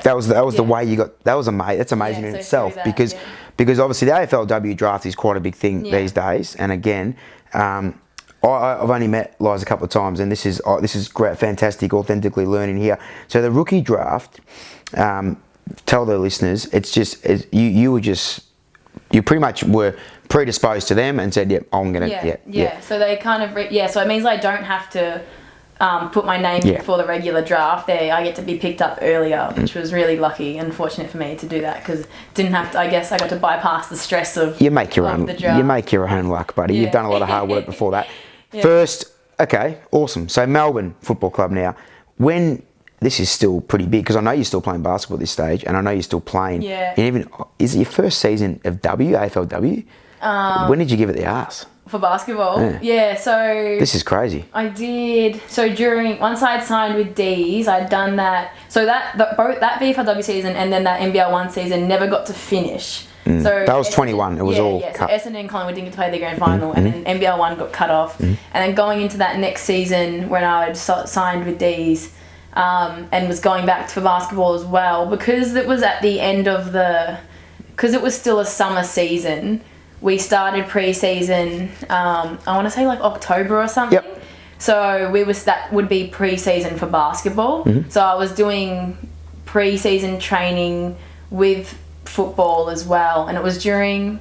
That was the way you got. That was amazing. That's amazing in itself because obviously the AFLW draft is quite a big thing these days. And again, I've only met Liza a couple of times, and this is great, fantastic, authentically learning here. So the rookie draft, tell the listeners, you pretty much were predisposed to them and said, "Yep, I'm gonna." Yeah. So they kind of so it means I don't have to put my name before the regular draft. I get to be picked up earlier, which was really lucky and fortunate for me to do that because didn't have to. I guess I got to bypass the stress of you make your own. The draft. You make your own luck, buddy. You've done a lot of hard work before that. Yeah. First, okay, awesome. So Melbourne Football Club now. When this is still pretty big because I know you're still playing basketball at this stage, and I know you're still playing. Yeah. And even is it your first season of AFLW? When did you give it the arse? For basketball? Yeah, so... This is crazy. I did... So once I'd signed with D's, I'd done that... So both that VFLW season and then that NBL 1 season never got to finish. So that was 21. It was all cut. So Essendon and Collingwood didn't get to play the grand final, and then NBL 1 got cut off. And then going into that next season when I had signed with D's and was going back for basketball as well, because it was at the end of because it was still a summer season, we started pre-season, I want to say like October or something. Yep. So that would be pre-season for basketball. So I was doing pre-season training with football as well, and it was during,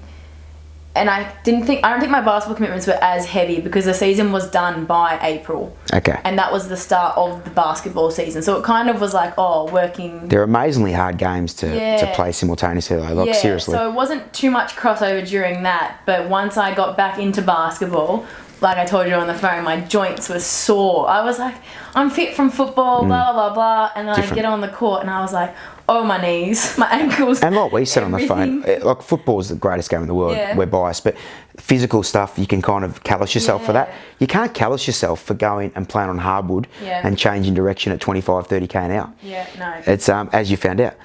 and I don't think my basketball commitments were as heavy because the season was done by April. Okay. And that was the start of the basketball season. So it kind of was like, working. They're amazingly hard games to play simultaneously though, like seriously. So it wasn't too much crossover during that, but once I got back into basketball, like I told you on the phone, my joints were sore. I was like, I'm fit from football, blah, blah, blah. And then I get on the court and I was like, oh, my knees, my ankles. And like we said on the phone, like football is the greatest game in the world. We're biased, but physical stuff, you can kind of callous yourself for that. You can't callous yourself for going and playing on hardwood and changing direction at 25, 30k an hour. Yeah, no. It's as you found out.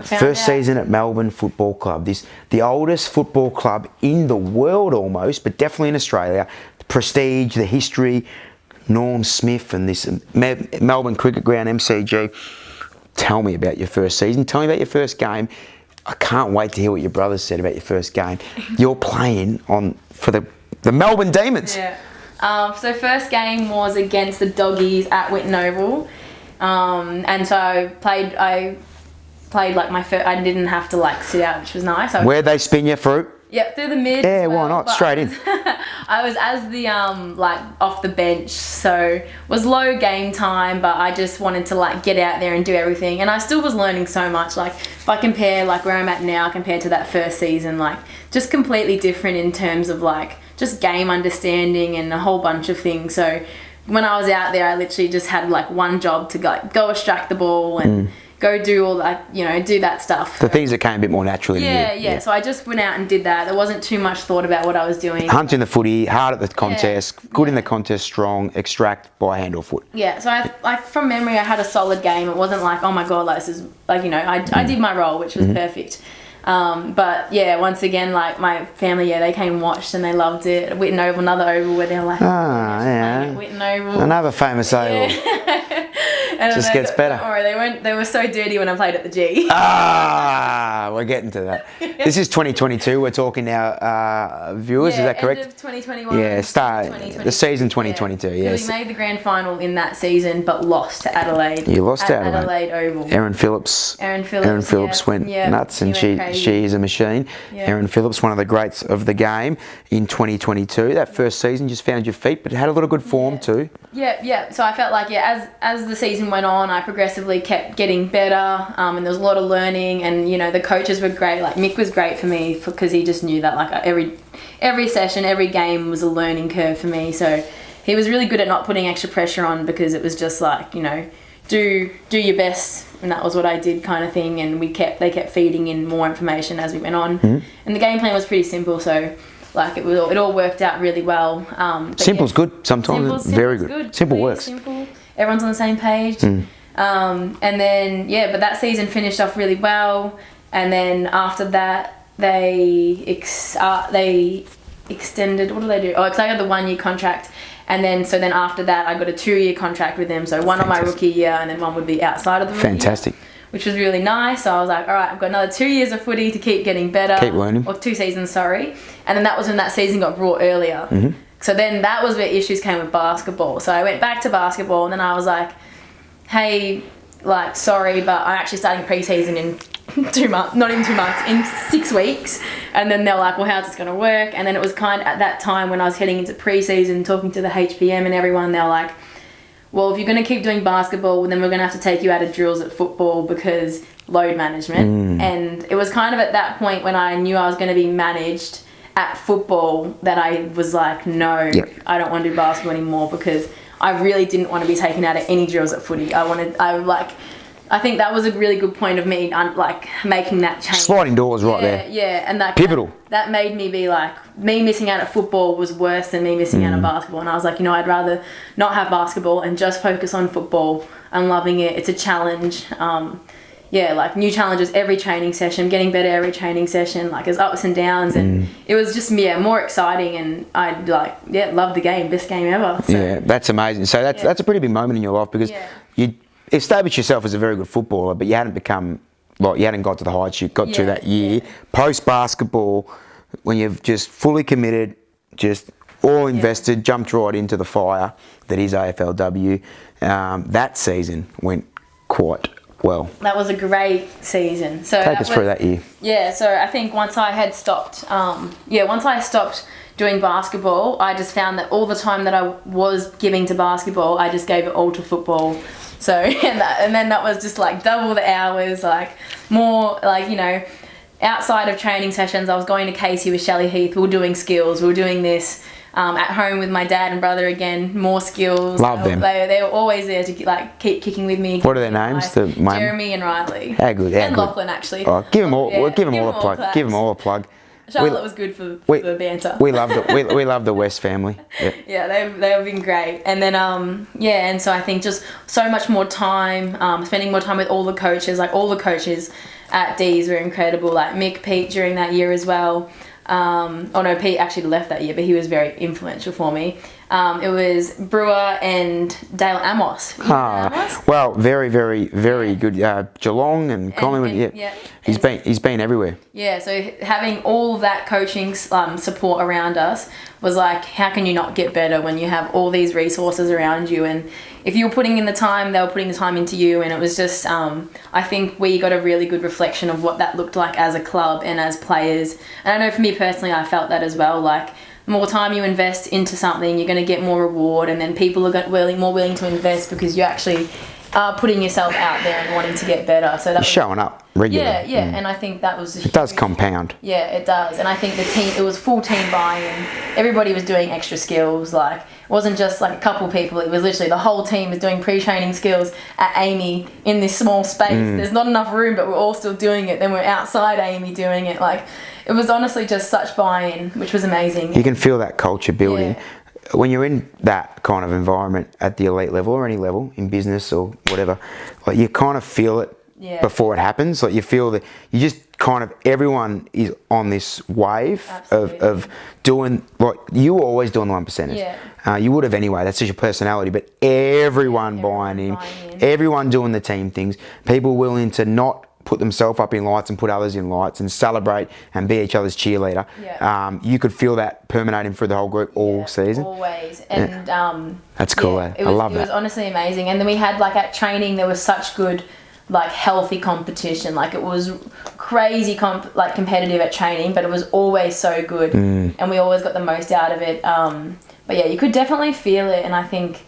First season at Melbourne Football Club, the oldest football club in the world almost, but definitely in Australia. The prestige, the history, Norm Smith and this Melbourne Cricket Ground, MCG. Tell me about your first season. Tell me about your first game. I can't wait to hear what your brothers said about your first game. You're playing for the Melbourne Demons. Yeah. So first game was against the Doggies at Whitten Oval, and so I played like my first. I didn't have to like sit out, which was nice. Where'd they spin you through? Yep, through the mid. Yeah, why not? Straight in. I was as the like off the bench, so it was low game time, but I just wanted to like get out there and do everything. And I still was learning so much. Like if I compare like where I'm at now compared to that first season, like just completely different in terms of like just game understanding and a whole bunch of things. So when I was out there, I literally just had like one job to go extract the ball and go do all that, do that stuff. The things that came a bit more naturally to you. Yeah. So I just went out and did that. There wasn't too much thought about what I was doing. Hunting the footy, hard at the contest, good in the contest, strong, extract by hand or foot. Yeah, so from memory, I had a solid game. It wasn't like, oh my God, like this is, like, I did my role, which was perfect. But yeah, once again, like my family, they came and watched and they loved it. Whitten Oval, another oval where they're like, Whitten Oval. Another famous oval. And just gets better. Don't worry, they were so dirty when I played at the G. We're getting to that. This is 2022. We're talking now, viewers. Yeah, is that correct? End of 2021. Yeah, start 2022. the season 2022. Yeah. Yes. We made the grand final in that season, but lost to Adelaide. You lost to Adelaide. Adelaide Oval. Erin Phillips went nuts, and she is a machine. Yeah. Erin Phillips, one of the greats of the game in 2022. That first season just found your feet, but had a lot of good form too. Yeah. So I felt like, as the season went on, I progressively kept getting better, and there was a lot of learning, and the coaches were great. Like Mick was great for me because he just knew that like every session, every game was a learning curve for me. So he was really good at not putting extra pressure on, because it was just like, do your best, and that was what I did, kind of thing. And they kept feeding in more information as we went on, and the game plan was pretty simple. So like it all worked out really well. Simple's good sometimes. Very good. Simple works. Simple. Everyone's on the same page. And then but that season finished off really well. And then after that, they extended. What did they do? Oh, because I got the 1-year contract. And then after that, I got a 2-year contract with them. So one on my rookie year, and then one would be outside of the rookie Fantastic. year, which was really nice. So I was like, all right, I've got another 2 years of footy to keep getting better. Keep learning. Or 2 seasons, sorry. And then that was when that season got brought earlier. So then that was where issues came with basketball. So I went back to basketball, and then I was like, hey, like, sorry, but I'm actually starting pre-season in 2 months, not even 2 months, in 6 weeks. And then they're like, well, how's this going to work? And then it was kind of at that time when I was heading into pre-season, talking to the HPM and everyone, they're like, well, if you're going to keep doing basketball, then we're going to have to take you out of drills at football because load management. And it was kind of at that point when I knew I was going to be managed at football that I was like, no, I don't want to do basketball anymore, because I really didn't want to be taken out of any drills at footy. I think that was a really good point of me, like, making that change. Sliding doors right there. Yeah, and that pivotal. That made me be like, me missing out at football was worse than me missing out on basketball. And I was like, I'd rather not have basketball and just focus on football. I'm loving it. It's a challenge. Like new challenges every training session, getting better every training session. Like there's ups and downs, and it was just more exciting. And I loved the game, best game ever. So. Yeah, that's amazing. So that's a pretty big moment in your life, because you established yourself as a very good footballer, but you hadn't become, like, you hadn't got to the heights you got to that year. Post basketball, when you've just fully committed, just all invested, jumped right into the fire that is AFLW. That season went quite well. That was a great season. So take us through that year. Yeah, so I think once I had stopped, once I stopped doing basketball, I just found that all the time that I was giving to basketball, I just gave it all to football. So, and then that was just like double the hours, like more, like, outside of training sessions, I was going to Casey with Shelley Heath, we were doing skills, we were doing this. At home with my dad and brother, again, more skills. Love them. They were always there to keep kicking with me. What are their names? Jeremy and Riley. How good. And Lachlan, actually. Oh, give them all. Give them all a plug. Give them all a plug. Charlotte was good for the banter. We love it. We love the West family. Yeah, they've been great. And then and so I think just so much more time, spending more time with all the coaches. Like all the coaches at D's were incredible. Like Mick, Pete during that year as well. Pete actually left that year, but he was very influential for me. It was Brewer and Dale Amos. Amos? Well, very, very, very good. Geelong and Collingwood. He's been everywhere. Yeah, so having all that coaching support around us was like, how can you not get better when you have all these resources around you? And if you were putting in the time, they were putting the time into you. And it was just, I think we got a really good reflection of what that looked like as a club and as players. And I know for me personally, I felt that as well. Like, the more time you invest into something, you're going to get more reward, and then people are more willing to invest because you actually are putting yourself out there and wanting to get better. So that's showing up regularly. Yeah, and I think that was. It does compound. Yeah, it does, and I think it was full team buy-in. Everybody was doing extra skills. Like it wasn't just like a couple people. It was literally the whole team was doing pre-training skills at Amy in this small space. There's not enough room, but we're all still doing it. Then we're outside Amy doing it. Like. It was honestly just such buy-in, which was amazing. You can feel that culture building. Yeah. When you're in that kind of environment at the elite level or any level, in business or whatever, like you kind of feel it before it happens. Like you feel that you just kind of everyone is on this wave Absolutely. of doing, like, you were always doing the 1%ers. Yeah. You would have anyway, that's just your personality, but everyone buying in, everyone doing the team things, people willing to not put themselves up in lights and put others in lights and celebrate and be each other's cheerleader. Yeah. You could feel that permeating through the whole group all season. Always. And That's cool, eh? I love that. It was honestly amazing. And then we had, like, at training, there was such good, like, healthy competition. Like, it was crazy competitive at training, but it was always so good. And we always got the most out of it. But yeah, you could definitely feel it. And I think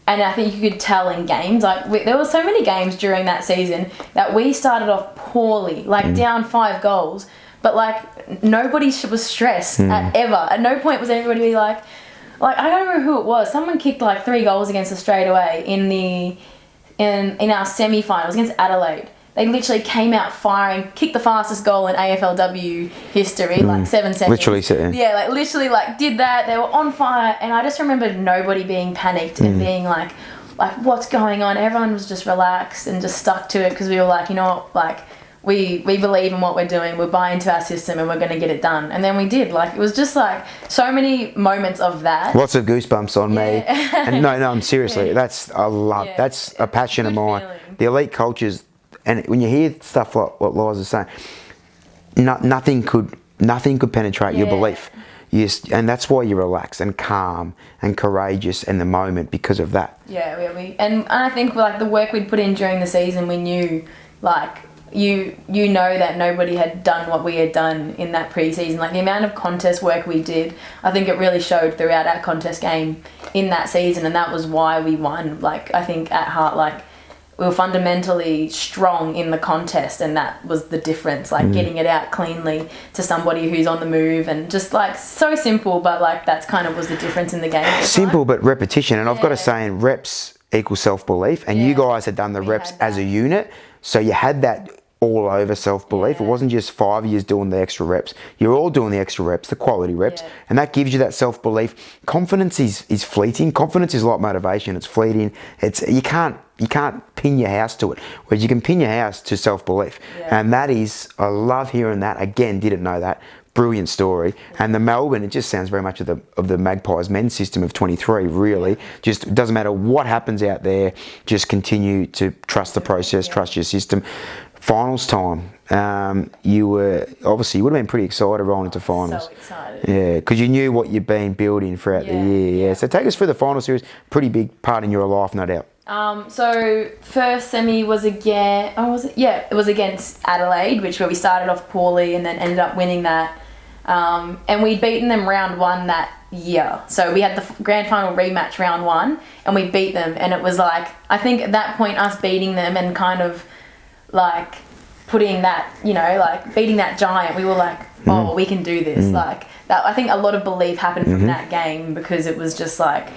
you could tell in games, like, there were so many games during that season that we started off poorly, like down 5 goals, but, like, nobody was stressed at no point was everybody like I don't remember who it was. Someone kicked like 3 goals against us straight away in our semi-finals against Adelaide. They literally came out firing, kicked the fastest goal in AFLW history, like 7 seconds. Literally sitting. Yeah, like, literally, like, did that. They were on fire, and I just remember nobody being panicked and being like, what's going on? Everyone was just relaxed and just stuck to it, because we were like, you know what, like, we believe in what we're doing, we're buying into our system, and we're going to get it done. And then we did. Like, it was just, like, so many moments of that. Lots of goosebumps on me. And no, I'm seriously, that's a passion of mine. Feeling. The elite cultures, and when you hear stuff like what Liza's saying, nothing could penetrate your belief. And that's why you're relaxed and calm and courageous in the moment, because of that. Yeah, and I think, like, the work we'd put in during the season, we knew, like, you know that nobody had done what we had done in that pre-season. Like, the amount of contest work we did, I think it really showed throughout our contest game in that season, and that was why we won. Like, I think at heart, like, we were fundamentally strong in the contest, and that was the difference, like, getting it out cleanly to somebody who's on the move, and just, like, so simple, but, like, that's kind of was the difference in the game. Simple, but repetition. And I've got to say, in reps equal self-belief, and you guys had done the reps as a unit, so you had that all over self-belief. It wasn't just 5 years doing the extra reps. You're all doing the extra reps, the quality reps, and that gives you that self-belief. Confidence is fleeting. Confidence is like motivation. It's fleeting. You can't pin your house to it, whereas you can pin your house to self-belief. And that is, I love hearing that. Again, didn't know that. Brilliant story. And the Melbourne, it just sounds very much of the Magpies men's system of 23, really. Just doesn't matter what happens out there, just continue to trust the process, trust your system. Finals time, you would have been pretty excited rolling into finals. So excited. Yeah, because you knew what you'd been building throughout the year. So take us through the final series. Pretty big part in your life, no doubt. So first semi was again. It was against Adelaide, where we started off poorly and then ended up winning that. And we'd beaten them round 1 that year. So we had the grand final rematch round 1, and we beat them. And it was like, I think at that point, us beating them and kind of, like, putting that, like, beating that giant, we were like, oh, we can do this. Like, that, I think a lot of belief happened from that game, because it was just like,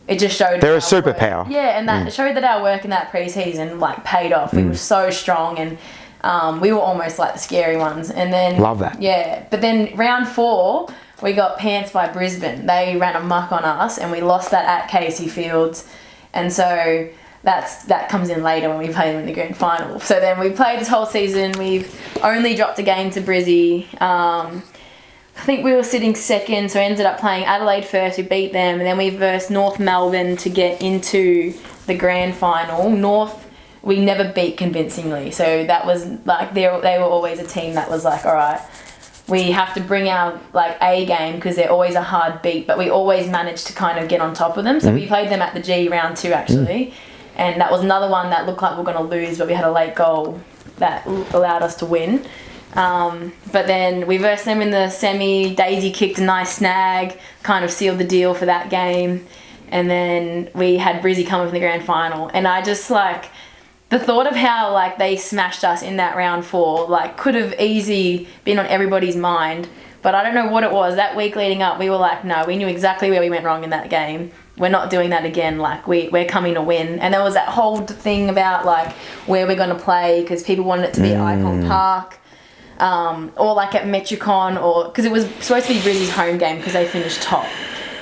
it just showed they're a superpower. Work. Yeah, and that showed that our work in that pre-season, like, paid off. We were so strong, and we were almost like the scary ones. And then love that. Yeah, but then round 4, we got pants by Brisbane. They ran amok on us, and we lost that at Casey Fields, and so that comes in later when we play them in the grand final. So then we played this whole season. We've only dropped a game to Brizzy. I think we were sitting second, so we ended up playing Adelaide first. We beat them, and then we versed North Melbourne to get into the grand final. North, we never beat convincingly, so that was like they were always a team that was like, all right, we have to bring our, like, A game, because they're always a hard beat, but we always managed to kind of get on top of them. So we played them at the G round 2 actually, and that was another one that looked like we were going to lose, but we had a late goal that allowed us to win. But then we versed them in the semi. Daisy kicked a nice snag, kind of sealed the deal for that game. And then we had Brizzy come up in the grand final. And I just, like, the thought of how, like, they smashed us in that round 4, like, could have easily been on everybody's mind. But I don't know what it was. That week leading up, we were like, no, we knew exactly where we went wrong in that game. We're not doing that again. Like, we're coming to win. And there was that whole thing about, like, where we're going to play, because people wanted it to be at Icon Park. Or like at Metricon, or because it was supposed to be Brizzy's home game because they finished top,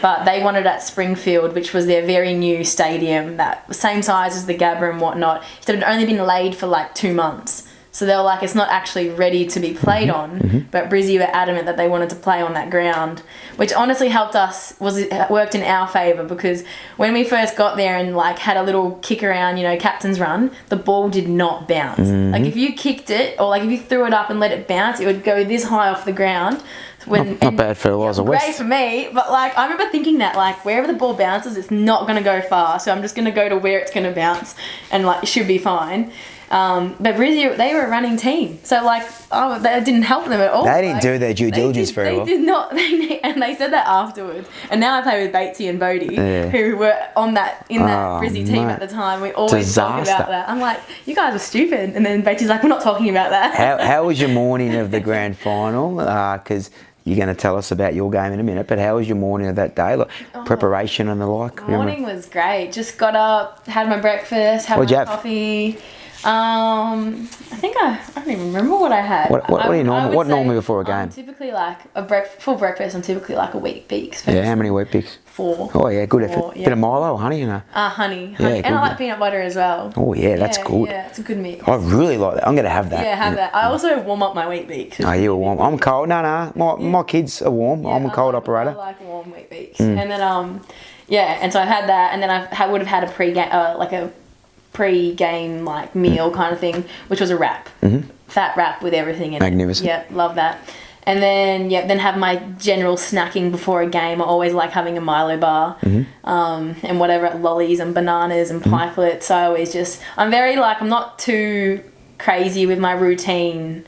but they wanted at Springfield, which was their very new stadium, that same size as the Gabba and whatnot. It had only been laid for like 2 months, So they were like, it's not actually ready to be played on. But Brizzy were adamant that they wanted to play on that ground, which honestly helped us. It worked in our favour, because when we first got there and like had a little kick around, captain's run, the ball did not bounce. Like if you kicked it, or like if you threw it up and let it bounce, it would go this high off the ground. Not bad for Eliza West. Great for me, but like I remember thinking that like wherever the ball bounces, it's not going to go far, so I'm just going to go to where it's going to bounce, and like it should be fine. But Brizzy, they were a running team, so like that didn't help them at all. They didn't do their due diligence very well. They did not, and they said that afterwards. And now I play with Batesy and Bodie, who were in that Brizzy team at the time. We always talk about that. I'm like, you guys are stupid, and then Batesy's like, we're not talking about that. How was your morning of the grand final? Because you're going to tell us about your game in a minute, but how was your morning of that day? Like, preparation and the like? Morning was great. Just got up, had my breakfast, had my coffee. I think I don't even remember what I had. What normally before a game? Typically like full breakfast. I'm typically like a wheat bix. Yeah, how many wheat bix? 4. Oh yeah, good effort. Bit of Milo or honey, honey. Yeah, and I like peanut butter as well. Oh yeah, that's good. Yeah, it's a good mix. I really like that. I'm gonna have that. Yeah, have that. I also warm up my wheat bix. Oh, you're warm. I'm cold. No. My kids are warm. Yeah, I'm a cold operator. I like warm wheat bix. And then and so I had that, and then I would have had a pre-game like meal kind of thing, which was a wrap, fat wrap with everything in Magnificent. it. Yep, love that. And then then have my general snacking before a game. I always like having a Milo bar, and whatever, lollies and bananas and pikelets. So I'm very like, I'm not too crazy with my routine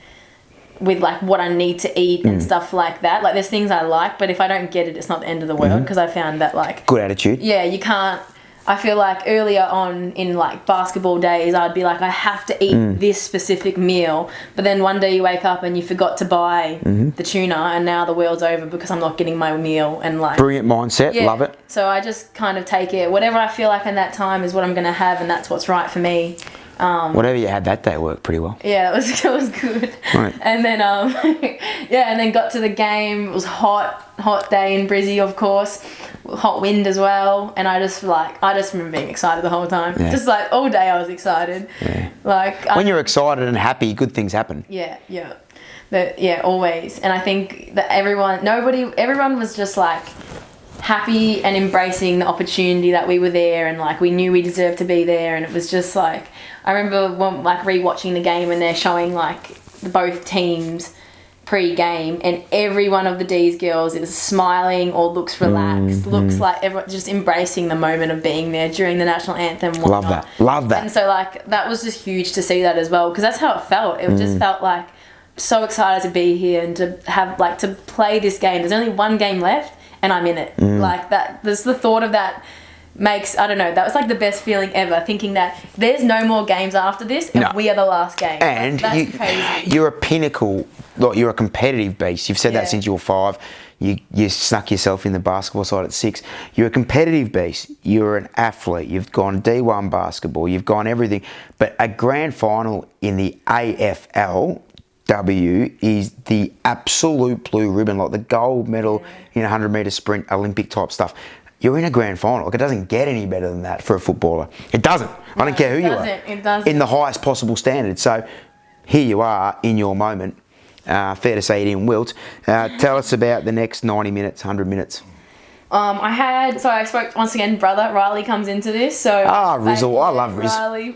with like what I need to eat and stuff like that. Like there's things I like, but if I don't get it, it's not the end of the world, because I found that like good attitude. Yeah, you can't. I feel like earlier on in like basketball days, I'd be like, I have to eat this specific meal, but then one day you wake up and you forgot to buy the tuna, and now the world's over because I'm not getting my meal. And like, brilliant mindset, love it. So I just kind of take it, whatever I feel like in that time is what I'm going to have, and that's what's right for me. Whatever you had that day worked pretty well. Yeah, it was good. Right. And then and then got to the game. It was hot day in Brizzy, of course, hot wind as well. And I just remember being excited the whole time. Yeah. Just like all day I was excited. Yeah. Like when you're excited and happy, good things happen. Yeah. Always. And I think that everyone was just like happy and embracing the opportunity that we were there, and like we knew we deserved to be there. And it was just like, I remember like rewatching the game, and they're showing like both teams pre-game, and every one of the D's girls is smiling or looks relaxed, looks like everyone just embracing the moment of being there during the national anthem. Love that. And so like that was just huge to see that as well, because that's how it felt. It just felt like so excited to be here and to have like to play this game. There's only one game left, and I'm in it. Like that. There's the thought of that. I don't know, that was like the best feeling ever, thinking that there's no more games after this, and we are the last game. And like, that's crazy. You're a pinnacle, like you're a competitive beast. You've said that since you were 5. You snuck yourself in the basketball side at 6. You're a competitive beast. You're an athlete. You've gone D1 basketball. You've gone everything. But a grand final in the AFLW is the absolute blue ribbon, like the gold medal in 100-metre sprint, Olympic type stuff. You're in a grand final. Like, it doesn't get any better than that for a footballer. It doesn't. I don't care who you are. It doesn't. In the highest possible standard. So here you are in your moment. Fair to say it didn't wilt. Tell us about the next 90 minutes, 100 minutes. I spoke once again, brother Riley comes into this, so Rizzle, I love Riz. Riley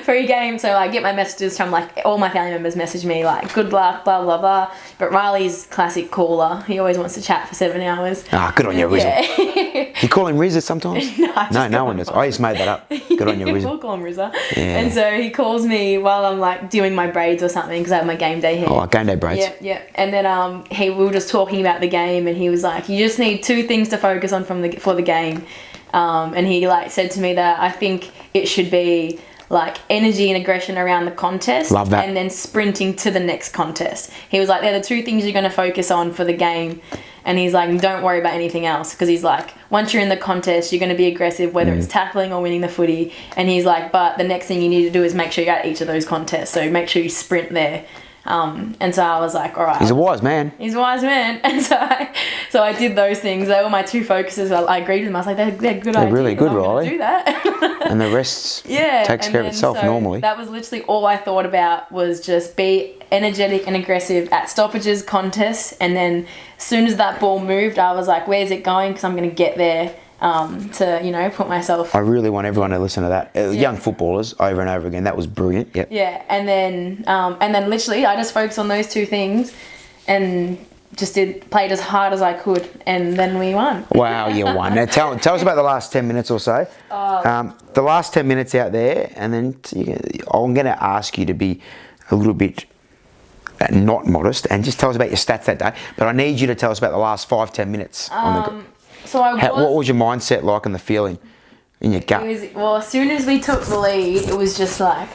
pre-game, so I get my messages from like all my family members message me like good luck, blah blah blah. But Riley's classic caller. He always wants to chat for 7 hours. Good on you, Rizzle. Yeah. You call him Rizza sometimes? No one does. I just made that up. Good on you, Rizzle. We'll call him Rizza. Yeah. And so he calls me while I'm like doing my braids or something, because I have my game day hair. Oh, game day braids. Yeah. And then we were just talking about the game, and he was like, you just need 2 things to focus on for the game, and he like said to me that I think it should be like energy and aggression around the contest. Love that. And then sprinting to the next contest. He was like, they're the 2 things you're going to focus on for the game, and he's like, don't worry about anything else, because he's like, once you're in the contest, you're going to be aggressive, whether it's tackling or winning the footy. And he's like, but the next thing you need to do is make sure you're at each of those contests, so make sure you sprint there. And so I was like, all right. He's a wise man. He's a wise man. And so I did those things. They were my two focuses. I agreed with them. I was like, they're good ideas. They're really good, I'm gonna Riley. do that. And the rest takes care of itself normally. That was literally all I thought about, was just be energetic and aggressive at stoppages, contests, and then as soon as that ball moved, I was like, where's it going? Because I'm going to get there to, put myself... I really want everyone to listen to that. Young footballers, over and over again. That was brilliant. Yep. Yeah, and then literally I just focused on those two things and just played as hard as I could, and then we won. Wow, you won. Now tell us about the last 10 minutes or so. The last 10 minutes out there, and then I'm going to ask you to be a little bit not modest and just tell us about your stats that day. But I need you to tell us about the last 5-10 minutes. What was your mindset like and the feeling in your gut? As soon as we took the lead, it was just like,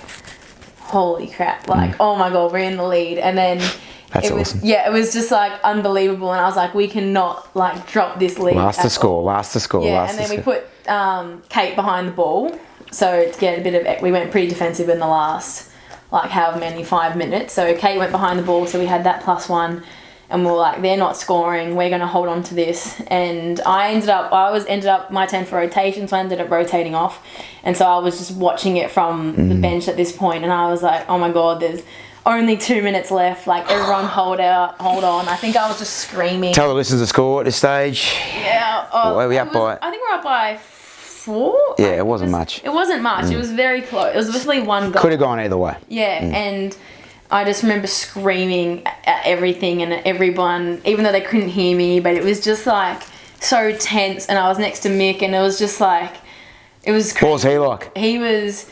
holy crap! Like, oh my god, we're in the lead, and then. That's awesome. It was just like unbelievable, and I was like, we cannot like drop this lead. Last to score. Yeah, and then we put Kate behind the ball, so to get a bit of, we went pretty defensive in the last like however many 5 minutes. So Kate went behind the ball, so we had that +1, and we were like, they're not scoring, we're going to hold on to this. And I ended up my turn for rotation, so I ended up rotating off, and so I was just watching it from the bench at this point, and I was like, oh my god, there's only 2 minutes left. Like, everyone hold on. I think I was just screaming. Tell the listeners the score at this stage. Yeah. Where are we up by? I think we're up by 4. Yeah, it wasn't much. It wasn't much. It was very close. It was literally one goal. Could have gone either way. Yeah, and I just remember screaming at everything and at everyone, even though they couldn't hear me, but it was just like so tense, and I was next to Mick, and it was just like, it was crazy. What was he like? He was,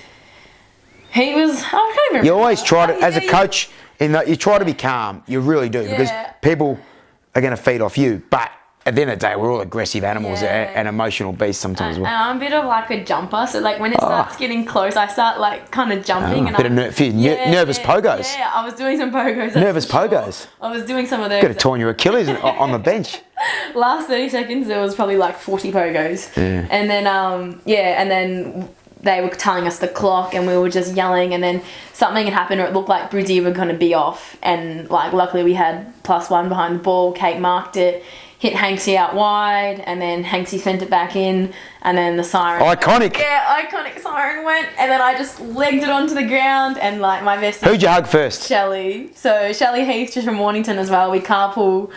I can't even remember. You always try to, as a coach, you try to be calm. You really do, because people are going to feed off you. But at the end of the day, we're all aggressive animals and emotional beasts sometimes. And I'm a bit of like a jumper, so like when it starts getting close, I start like kind of jumping. A bit of nervous pogos. Yeah, I was doing some pogos. Nervous pogos. I was doing some of those. Could have torn your Achilles on the bench. Last 30 seconds, there was probably like 40 pogos. Yeah. And then, and then they were telling us the clock, and we were just yelling, and then something had happened, or it looked like Brizzy were going to be off, and like luckily we had +1 behind the ball. Kate marked it, hit Hanksy out wide, and then Hanksy sent it back in, and then the siren. Iconic. Iconic siren went, and then I just legged it onto the ground, and like my bestie. Who'd you hug first? Shelley. So Shelley Heath, just from Mornington as well. We carpooled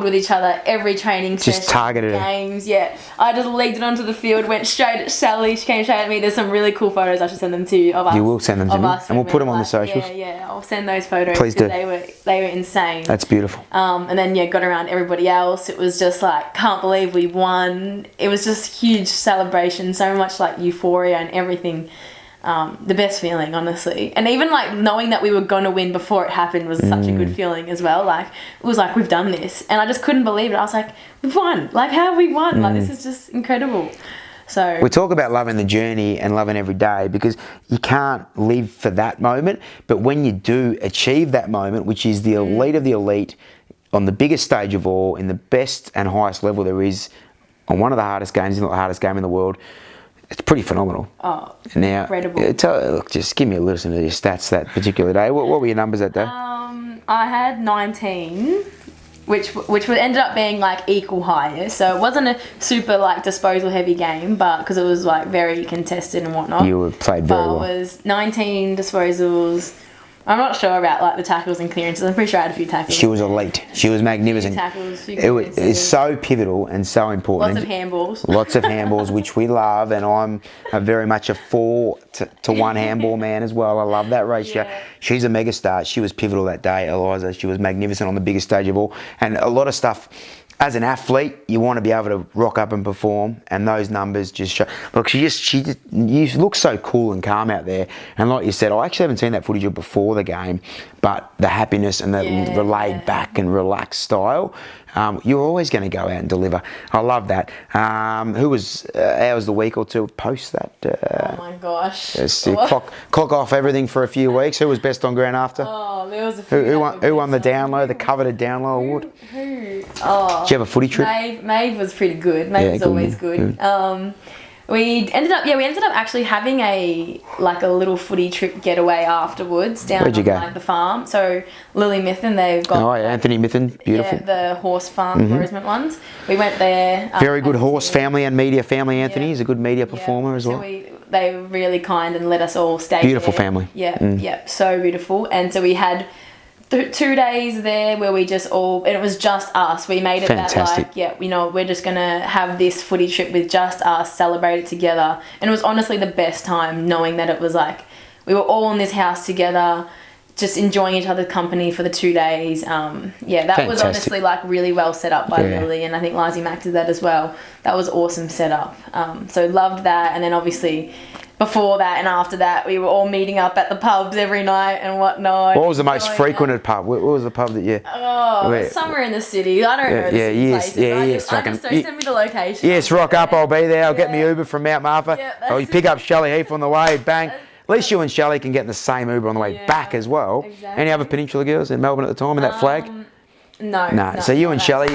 with each other every training session. Just targeted her. Games, yeah. I just legged it onto the field, went straight at Shelley. She came straight at me. There's some really cool photos. I should send them to you of us. You will send them to me, and we'll put them on the socials. Yeah. I'll send those photos. Please do. They were insane. That's beautiful. And then got around everybody else. It was just like, can't believe we won. It was just huge celebration. So much like euphoria and everything. The best feeling, honestly. And even like knowing that we were going to win before it happened was such a good feeling as well. Like, it was like, we've done this. And I just couldn't believe it. I was like, we've won. Like, how have we won? Like, this is just incredible. So we talk about loving the journey and loving every day, because you can't live for that moment. But when you do achieve that moment, which is the elite of the elite, on the biggest stage of all, in the best and highest level there is, on one of the hardest games, if not the hardest game in the world, it's pretty phenomenal. Oh, now, incredible. Look, just give me a listen to your stats that particular day. What were your numbers that day? I had 19, which ended up being like equal higher. So it wasn't a super like disposal heavy game, but because it was like very contested and whatnot. You played very well. It was 19 disposals. I'm not sure about like the tackles and clearances. I'm pretty sure I had a few tackles. She was elite. She was magnificent. It is so pivotal and so important. Lots of handballs. Lots of handballs, which we love, and I'm very much a 4 to 1 handball man as well. I love that ratio. Yeah. She's a megastar. She was pivotal that day, Eliza. She was magnificent on the biggest stage of all, and a lot of stuff. As an athlete, you want to be able to rock up and perform, and those numbers just show. Look, you look so cool and calm out there. And like you said, I actually haven't seen that footage of before the game, but the happiness and the laid back and relaxed style, you're always going to go out and deliver. I love that. Who was hours the week or two post that? Oh my gosh! Clock off everything for a few weeks. Who was best on ground after? Oh, there was a few. Who won the down low, the coveted down low award? Who? Oh, did you have a footy trip? Maeve was pretty good. Maeve was always good. We ended up actually having a little footy trip getaway afterwards down Where'd you on go? the farm. So Lily Mithen, they've got Anthony Mithen, beautiful. the horse farm, Rosemont ones. We went there. Very good horse family and media family. Anthony is a good media performer as well. So they were really kind and let us all stay Beautiful there. family. Yeah, so beautiful. And so we had 2 days there where we just and it was just us. We made it Fantastic. that we're just going to have this footy trip with just us, celebrate it together. And it was honestly the best time knowing that it was we were all in this house together, just enjoying each other's company for the 2 days. That was honestly really well set up by Lily, and I think Liza Mack did that as well. That was awesome setup. So loved that, and then obviously before that and after that, we were all meeting up at the pubs every night and whatnot. What was the most frequented pub? What was the pub that you... Somewhere in the city. I don't know the city places. I just send me the location. Yes, rock up, I'll be there. I'll get me Uber from Mount Martha. I'll pick up Shelley Heath on the way, bang. At least you and Shelley can get in the same Uber on the way back as well. Exactly. Any other Peninsula girls in Melbourne at the time in that flag? No. So you and Shelley,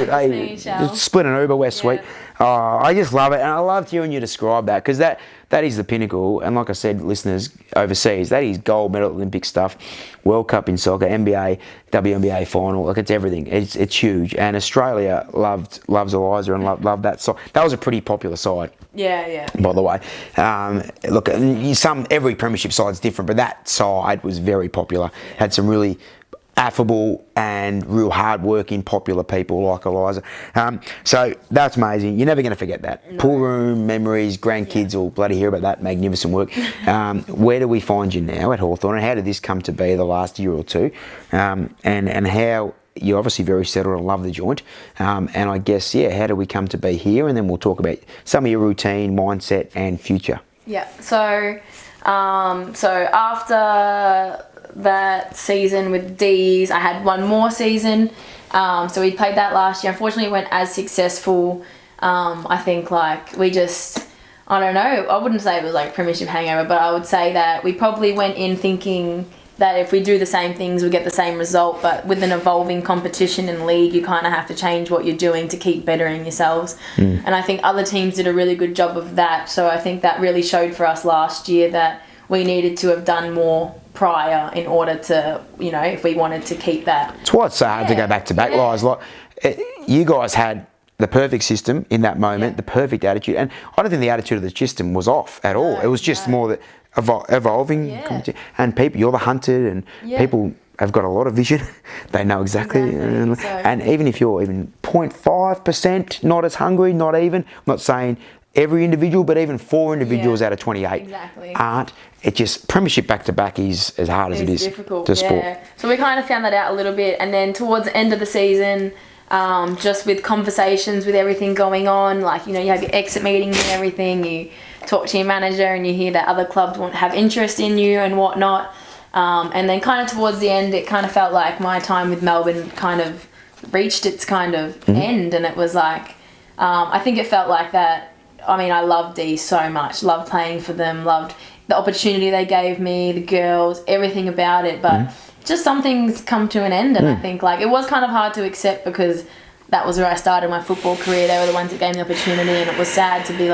just split an Uber, we're sweet. Oh, I just love it, and I loved hearing you describe that, because that is the pinnacle. And like I said, listeners overseas, that is gold medal Olympic stuff, World Cup in soccer, NBA, WNBA final, it's everything. It's huge, and Australia loves Eliza and loved that side. That was a pretty popular side. Yeah. By the way, look, every premiership side's different, but that side was very popular. Had some really affable and real hard-working, popular people like Eliza. So that's amazing. You're never going to forget that. No. Pool room, memories, grandkids will bloody hear about that magnificent work. Where do we find you now at Hawthorn, and how did this come to be the last year or two? And how you're obviously very settled and love the joint. And I guess, how do we come to be here? And then we'll talk about some of your routine, mindset, and future. Yeah. So after that season with D's, I had one more season. So we played that last year. Unfortunately, it weren't as successful. I think we just, I don't know, I wouldn't say it was premiership hangover, but I would say that we probably went in thinking that if we do the same things, we get the same result. But with an evolving competition and league, you kind of have to change what you're doing to keep bettering yourselves. And I think other teams did a really good job of that. So I think that really showed for us last year that we needed to have done more prior in order to, if we wanted to keep that. It's why it's so hard to go back to back, guys. You guys had the perfect system in that moment, the perfect attitude, and I don't think the attitude of the system was off at all. It was just more that evolving, and people, you're the hunted, and people have got a lot of vision. They know exactly. And even if you're even 0.5% not as hungry, not even, I'm not saying every individual, but even 4 individuals out of 28 aren't. It just, premiership back-to-back is as hard as it is difficult, to sport. So we kind of found that out a little bit, and then towards the end of the season, just with conversations with everything going on, you have your exit meetings and everything, you talk to your manager and you hear that other clubs won't have interest in you and whatnot. And then kind of towards the end, it kind of felt like my time with Melbourne kind of reached its kind of end, and it was I think it felt like that. I mean, I loved D so much, loved playing for them, loved the opportunity they gave me, the girls, everything about it, but just some things come to an end, and I think it was kind of hard to accept because that was where I started my football career. They were the ones that gave me the opportunity, and it was sad to be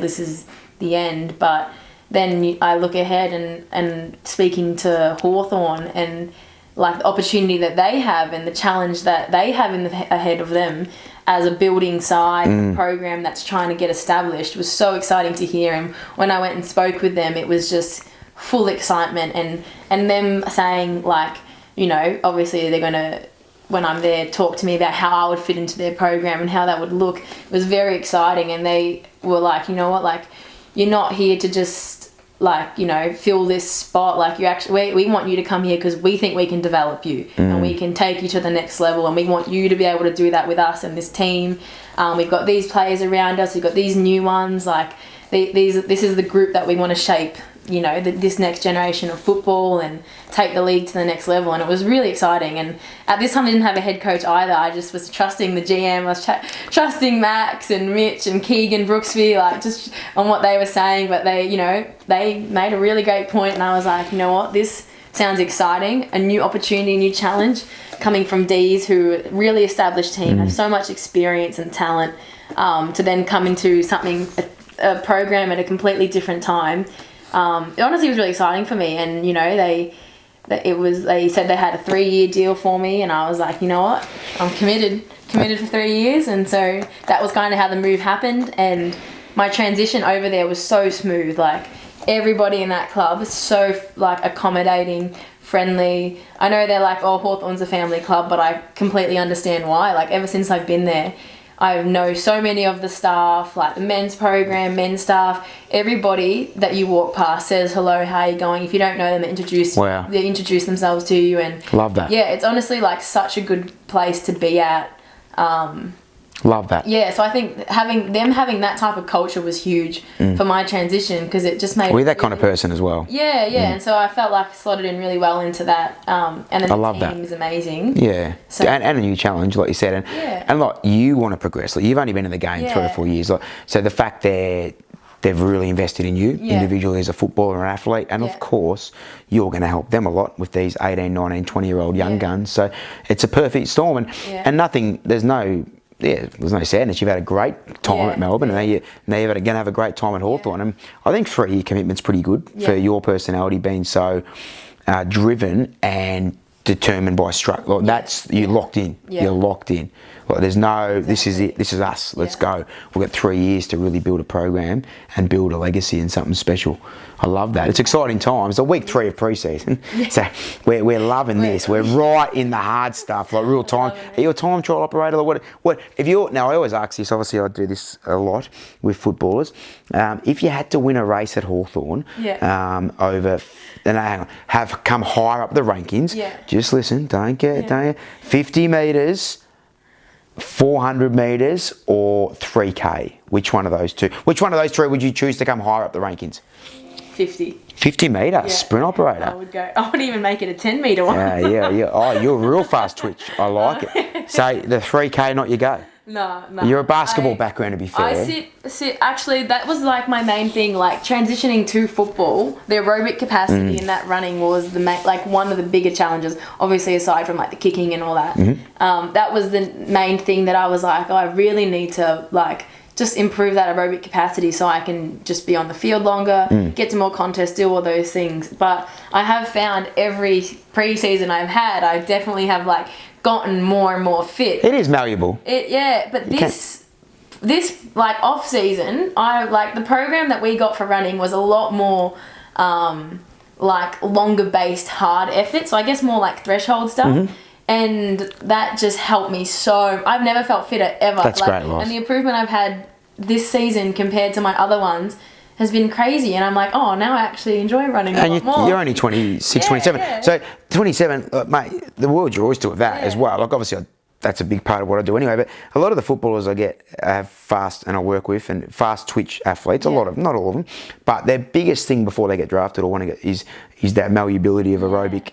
this is the end. But then I look ahead and speaking to Hawthorn and the opportunity that they have and the challenge that they have ahead of them as a building side program that's trying to get established was so exciting to hear. And when I went and spoke with them, it was just full excitement, and them saying obviously they're going to, when I'm there, talk to me about how I would fit into their program and how that would look. It was very exciting, and they were you're not here to just fill this spot. You actually, we want you to come here because we think we can develop you and we can take you to the next level, and we want you to be able to do that with us and this team. We've got these players around us, we've got these new ones, this is the group that we want to shape, this next generation of football and take the league to the next level. And it was really exciting. And at this time I didn't have a head coach either. I just was trusting the GM, I was trusting Max and Mitch and Keegan Brooksby, just on what they were saying. But they made a really great point, and I was like, you know what, this sounds exciting, a new opportunity, a new challenge coming from D's, who are really established team, have so much experience and talent, to then come into something a program at a completely different time, it honestly was really exciting for me. And you know, they said they had a 3-year deal for me, and I was like, you know what, I'm committed for 3 years. And so that was kind of how the move happened, and my transition over there was so smooth. Like, everybody in that club is so like accommodating, friendly. I know they're like, oh, Hawthorn's a family club, but I completely understand why. Like, ever since I've been there, I know so many of the staff, like the men's program, men's staff, everybody that you walk past says hello, how are you going? If you don't know them, they introduce themselves to you. And love that. Yeah, it's honestly like such a good place to be at. Love that. Yeah, so I think having that type of culture was huge for my transition, because it just made... We're that kind of person as well. Yeah, and so I felt like I slotted in really well into that. And then the team is amazing. Yeah, so, and a new challenge, like you said. And like, you want to progress. Like, you've only been in the game 3 or 4 years. Like, so the fact they've really invested in you individually as a footballer and athlete, and of course you're going to help them a lot with these 18, 19, 20-year-old young guns. So it's a perfect storm, and nothing, there's no sadness. You've had a great time at Melbourne, and now you're going to have a great time at Hawthorn. And I think 3-year commitment's pretty good for your personality, being so driven and determined by structure. Like, that's, you're locked in. You're locked in. Like, there's no, this is it, this is us, let's go. We've got 3 years to really build a program and build a legacy and something special. I love that. It's exciting times. It's week 3 of pre-season. So we're loving this. We're right in the hard stuff, like real time. Are you a time trial operator? Like, what if you're, now I always ask this, obviously I do this a lot with footballers. If you had to win a race at Hawthorn have come higher up the rankings, just listen, don't get 50 metres, 400 metres or 3K. Which one of those two? Which one of those 3 would you choose to come higher up the rankings? 50 metre, sprint operator. I would even make it a 10 metre one. Yeah. Oh, you're a real fast twitch. I like it. So the 3K, not your go. No. You're a basketball background, to be fair. I sit. Actually, that was like my main thing. Like, transitioning to football, the aerobic capacity in that running was one of the bigger challenges. Obviously, aside from like the kicking and all that, that was the main thing that I was like, oh, I really need to like just improve that aerobic capacity so I can just be on the field longer, get to more contests, do all those things. But I have found every pre-season I've had, I definitely have like gotten more and more fit. It is malleable. But this like off season, I like the program that we got for running was a lot more like longer based hard effort. So I guess more like threshold stuff. And that just helped me so. I've never felt fitter ever. That's great, Ross. And the improvement I've had this season compared to my other ones has been crazy. And I'm like, oh, now I actually enjoy running a lot more. You're only 26, 27. Yeah. So 27, mate, the world's your oyster with that as well. Like, obviously, that's a big part of what I do anyway. But a lot of the footballers I have fast, and I work with, and fast twitch athletes, a lot of, not all of them, but their biggest thing before they get drafted or want to get is that malleability of aerobic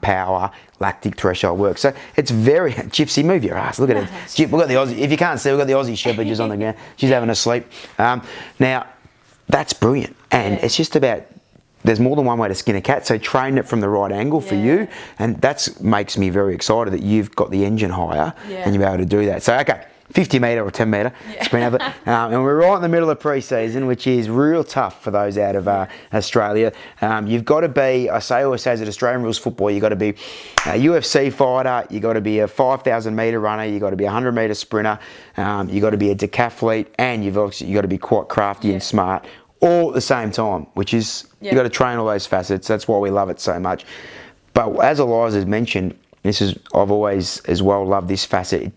power, lactic threshold work. So it's very... Gypsy, move your ass. Look at it. We've got the Aussie... If you can't see, we've got the Aussie Shepherd just on the ground. She's having a sleep. Now, that's brilliant. And it's just about... There's more than one way to skin a cat, so train it from the right angle for you. And that makes me very excited that you've got the engine higher and you're able to do that. So, okay, 50 metre or 10 metre sprint. And we're right in the middle of pre-season, which is real tough for those out of Australia. You've got to be, I always say, as an Australian rules football, you've got to be a UFC fighter, you've got to be a 5,000 metre runner, you've got to be a 100 metre sprinter, you've got to be a decathlete, and you've got to be quite crafty and smart, all at the same time, which is, you've got to train all those facets. That's why we love it so much. But as Eliza mentioned, I've always as well loved this facet.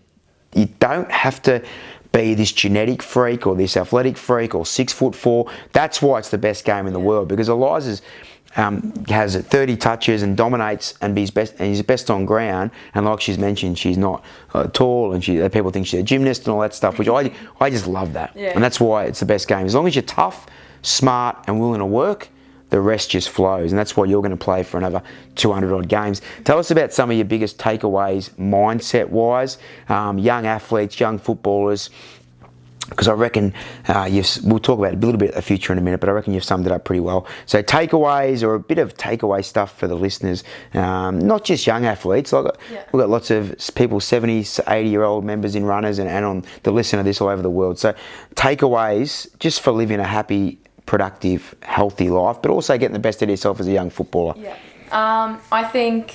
You don't have to be this genetic freak or this athletic freak or 6'4". That's why it's the best game in the world, because Eliza's has 30 touches and dominates and he's best on ground. And like she's mentioned, she's not tall, and people think she's a gymnast and all that stuff, which I just love that. And that's why it's the best game. As long as you're tough, smart and willing to work, the rest just flows, and that's why you're going to play for another 200 odd games. Tell us about some of your biggest takeaways mindset wise, young athletes, young footballers, because I reckon we'll talk about a little bit of the future in a minute, but I reckon you've summed it up pretty well. So takeaways, or a bit of takeaway stuff for the listeners, not just young athletes. We've got lots of people, 70, 80-year-old members in runners and on the listen to this all over the world. So takeaways just for living a happy, productive, healthy life, but also getting the best out of yourself as a young footballer. Yeah. I think,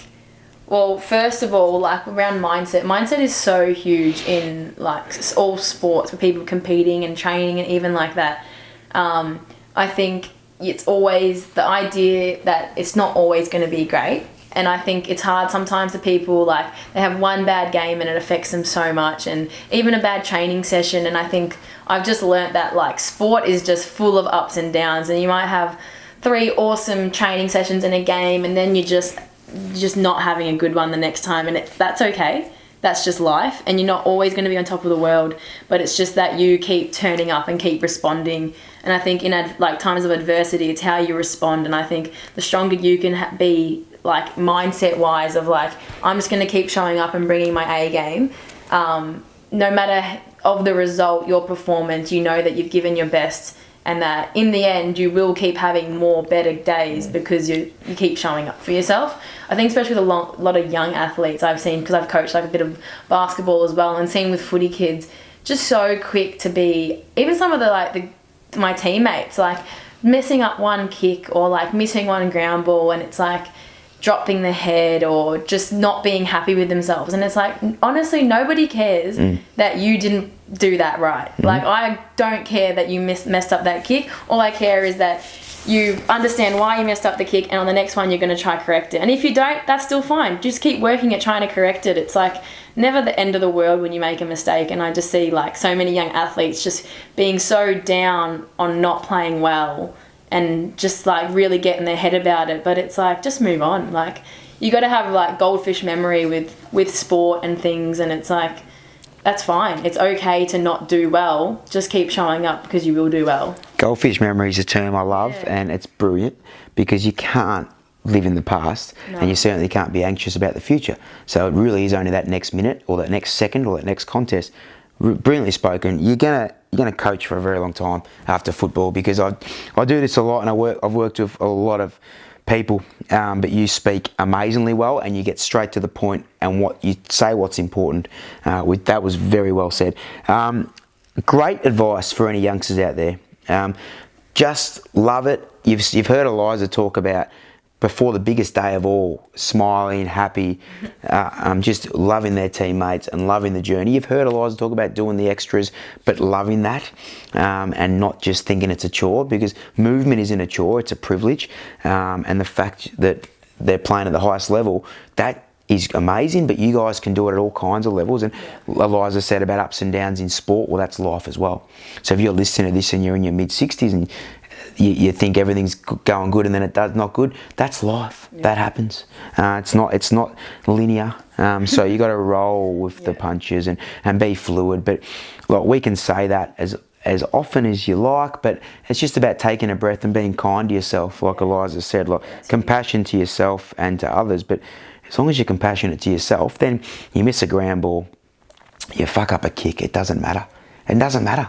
well, first of all, like around mindset. Mindset is so huge in like all sports with people competing and training and even like that. I think it's always the idea that it's not always going to be great. And I think it's hard sometimes for people, like they have one bad game and it affects them so much, and even a bad training session. And I think I've just learnt that like sport is just full of ups and downs, and you might have 3 awesome training sessions in a game and then you're just not having a good one the next time, and that's okay. That's just life, and you're not always going to be on top of the world, but it's just that you keep turning up and keep responding. And I think in like times of adversity, it's how you respond. And I think the stronger you can be, like mindset wise, of like, I'm just going to keep showing up and bringing my A game, no matter of the result, your performance, you know that you've given your best, and that in the end you will keep having more better days because you keep showing up for yourself. I think especially with a lot of young athletes I've seen, because I've coached like a bit of basketball as well, and seen with footy kids, just so quick to be, even some of my teammates, like messing up one kick or like missing one ground ball, and it's like dropping the head or just not being happy with themselves. And it's like, honestly, nobody cares that you didn't do that right. Like, I don't care that you messed up that kick. All I care is that you understand why you messed up the kick, and on the next one you're going to try correct it. And if you don't, that's still fine. Just keep working at trying to correct it. It's like never the end of the world when you make a mistake. And I just see like so many young athletes just being so down on not playing well and just like really getting their head about it. But it's like, just move on. Like, you got to have like goldfish memory with sport and things, and it's like, that's fine. It's okay to not do well. Just keep showing up because you will do well. Goldfish memory is a term I love, and it's brilliant because you can't live in the past, and you certainly can't be anxious about the future. So it really is only that next minute or that next second or that next contest. Brilliantly spoken. You're gonna coach for a very long time after football, because I do this a lot, and I've worked with a lot of people, but you speak amazingly well, and you get straight to the point, and what you say, what's important. That was very well said. Great advice for any youngsters out there. Just love it. You've heard Eliza talk about, before the biggest day of all, smiling, happy, just loving their teammates and loving the journey. You've heard Eliza talk about doing the extras, but loving that, and not just thinking it's a chore, because movement isn't a chore, it's a privilege. And the fact that they're playing at the highest level, that is amazing, but you guys can do it at all kinds of levels. And Eliza said about ups and downs in sport, well, that's life as well. So if you're listening to this and you're in your mid-60s and you think everything's going good and then it does not good, that's life. That happens. It's not linear. So you got to roll with the punches and be fluid. But like, we can say that as often as you like, but it's just about taking a breath and being kind to yourself, like Eliza said, like compassion to yourself and to others. But as long as you're compassionate to yourself, then you miss a ground ball, you fuck up a kick, it doesn't matter. It doesn't matter.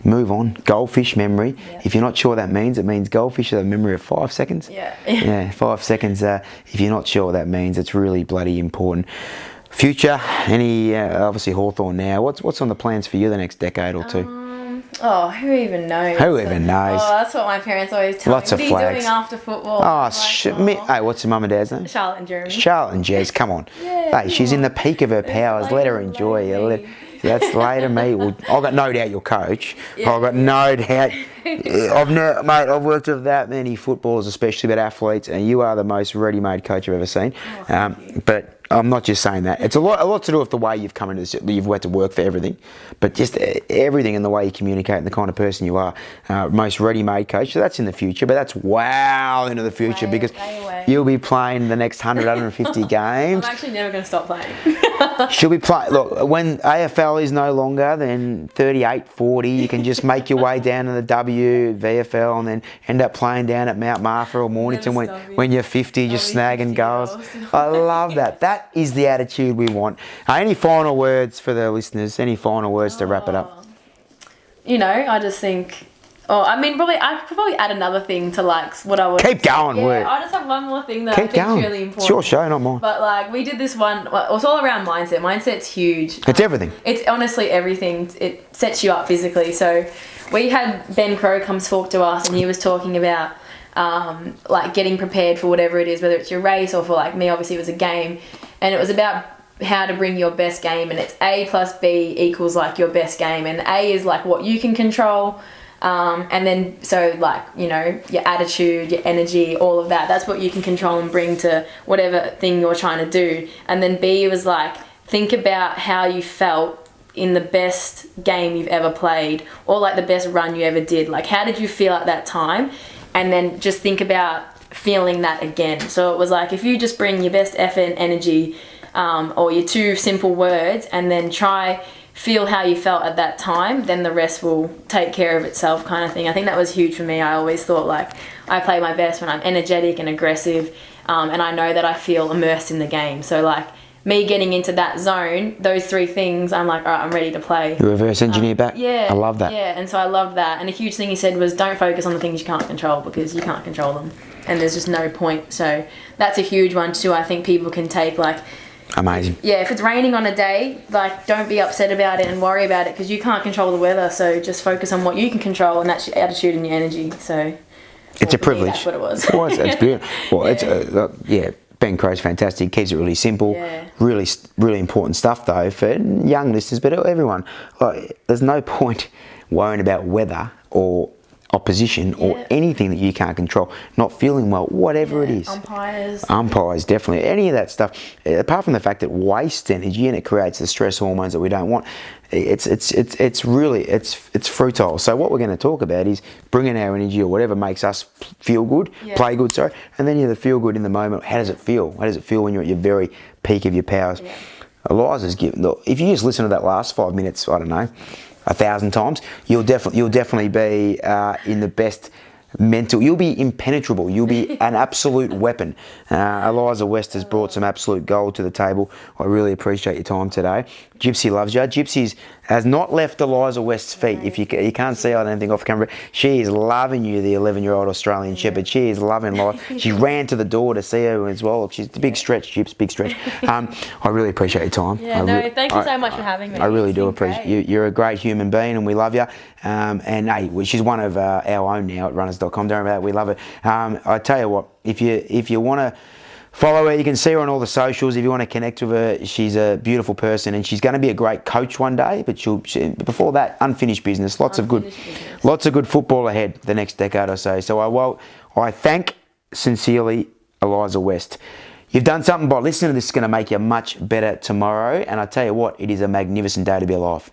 Move on. Goldfish memory. If you're not sure what that means, it means goldfish have a memory of 5 seconds. Yeah, 5 seconds. If you're not sure what that means, it's really bloody important. Future, obviously Hawthorn now. What's on the plans for you the next decade or two? Who even knows? Who even knows? Oh, that's what my parents always tell Lots me. of What flags. are you doing after football? Hey, what's your mum and dad's name? Charlotte and Jeremy. Charlotte and Jez, come on. Hey, she's in the peak of her powers. Let her enjoy it. That's later, me. Well, I've got no doubt you'll coach. I've got no doubt. I've worked with that many footballers, especially about athletes, and you are the most ready-made coach I've ever seen. But I'm not just saying that. It's a lot to do with the way you've come into this. You've had to work for everything, but just everything and the way you communicate and the kind of person you are. Most ready-made coach. So that's in the future, but that's wow into the future, because you'll be playing the next 100, 150 games. I'm actually never going to stop playing. She'll be playing. Look, when AFL is no longer, then 38, 40, you can just make your way down to the VFL, and then end up playing down at Mount Martha or Mornington when you're 50, just snagging goals. I love that. That is the attitude we want. Any final words for the listeners? Any final words to wrap it up? I just think. Oh, I mean, I could probably add another thing to like what I would. Keep going, yeah, I just have one more thing that I think is really important. It's your show, not mine. But like we did this one. Well, it's all around mindset. Mindset's huge. It's everything. It's honestly everything. It sets you up physically. So we had Ben Crow come talk to us, and he was talking about like getting prepared for whatever it is, whether it's your race or for like me, obviously it was a game, and it was about how to bring your best game, and it's A plus B equals like your best game, and A is like what you can control. And then, so like, your attitude, your energy, all of that, that's what you can control and bring to whatever thing you're trying to do. And then B was like, think about how you felt in the best game you've ever played, or like the best run you ever did. Like, how did you feel at that time? And then just think about feeling that again. So it was like, if you just bring your best effort and energy, or your 2 simple words, and then feel how you felt at that time, then the rest will take care of itself, kind of thing. I think that was huge for me. I always thought like I play my best when I'm energetic and aggressive, and I know that I feel immersed in the game. So like me getting into that zone, those 3 things, I'm like, all right, I'm ready to play. You reverse engineer back? Yeah. I love that. Yeah, and so I loved that. And a huge thing he said was don't focus on the things you can't control, because you can't control them. And there's just no point. So that's a huge one too. I think people can take like, amazing. yeah, if it's raining on a day, like don't be upset about it and worry about it, because you can't control the weather. So just focus on what you can control, and that's your attitude and your energy. So it's a privilege. That's what it was. Well, that's good. Well, it's Ben Crow's fantastic. Keeps it really simple. Yeah. Really, really important stuff though for young listeners, but everyone. Like, there's no point worrying about weather or opposition or anything that you can't control, not feeling well, whatever it is. Umpires, definitely. Any of that stuff, apart from the fact that it wastes energy and it creates the stress hormones that we don't want, it's futile. So what we're going to talk about is bringing our energy or whatever makes us feel good, play good, sorry, and then you have the feel good in the moment. How does it feel? How does it feel when you're at your very peak of your powers? Yeah. Eliza's given, look, if you just listen to that last 5 minutes, I don't know, 1,000 times, you'll definitely be in the best mental. You'll be impenetrable. You'll be an absolute weapon. Eliza West has brought some absolute gold to the table. I really appreciate your time today. Gypsy loves you. Gypsy has not left Eliza West's feet. If you can't see, I don't think off camera, she is loving you, the 11-year-old Australian Shepherd. She is loving life. She ran to the door to see her as well. She's a big stretch, Gyps, big stretch. I really appreciate your time. Yeah, thank you so much for having me. I really do appreciate you. You're a great human being, and we love you. And hey, she's one of our own now at runners.com. Don't worry about that. We love it. I tell you what, if you want to follow her, you can see her on all the socials. If you want to connect with her, she's a beautiful person, and she's going to be a great coach one day. But before that, unfinished business. Lots of good football ahead the next decade or so. So I thank sincerely Eliza West. You've done something by listening to this. Is going to make you much better tomorrow. And I tell you what, it is a magnificent day to be alive.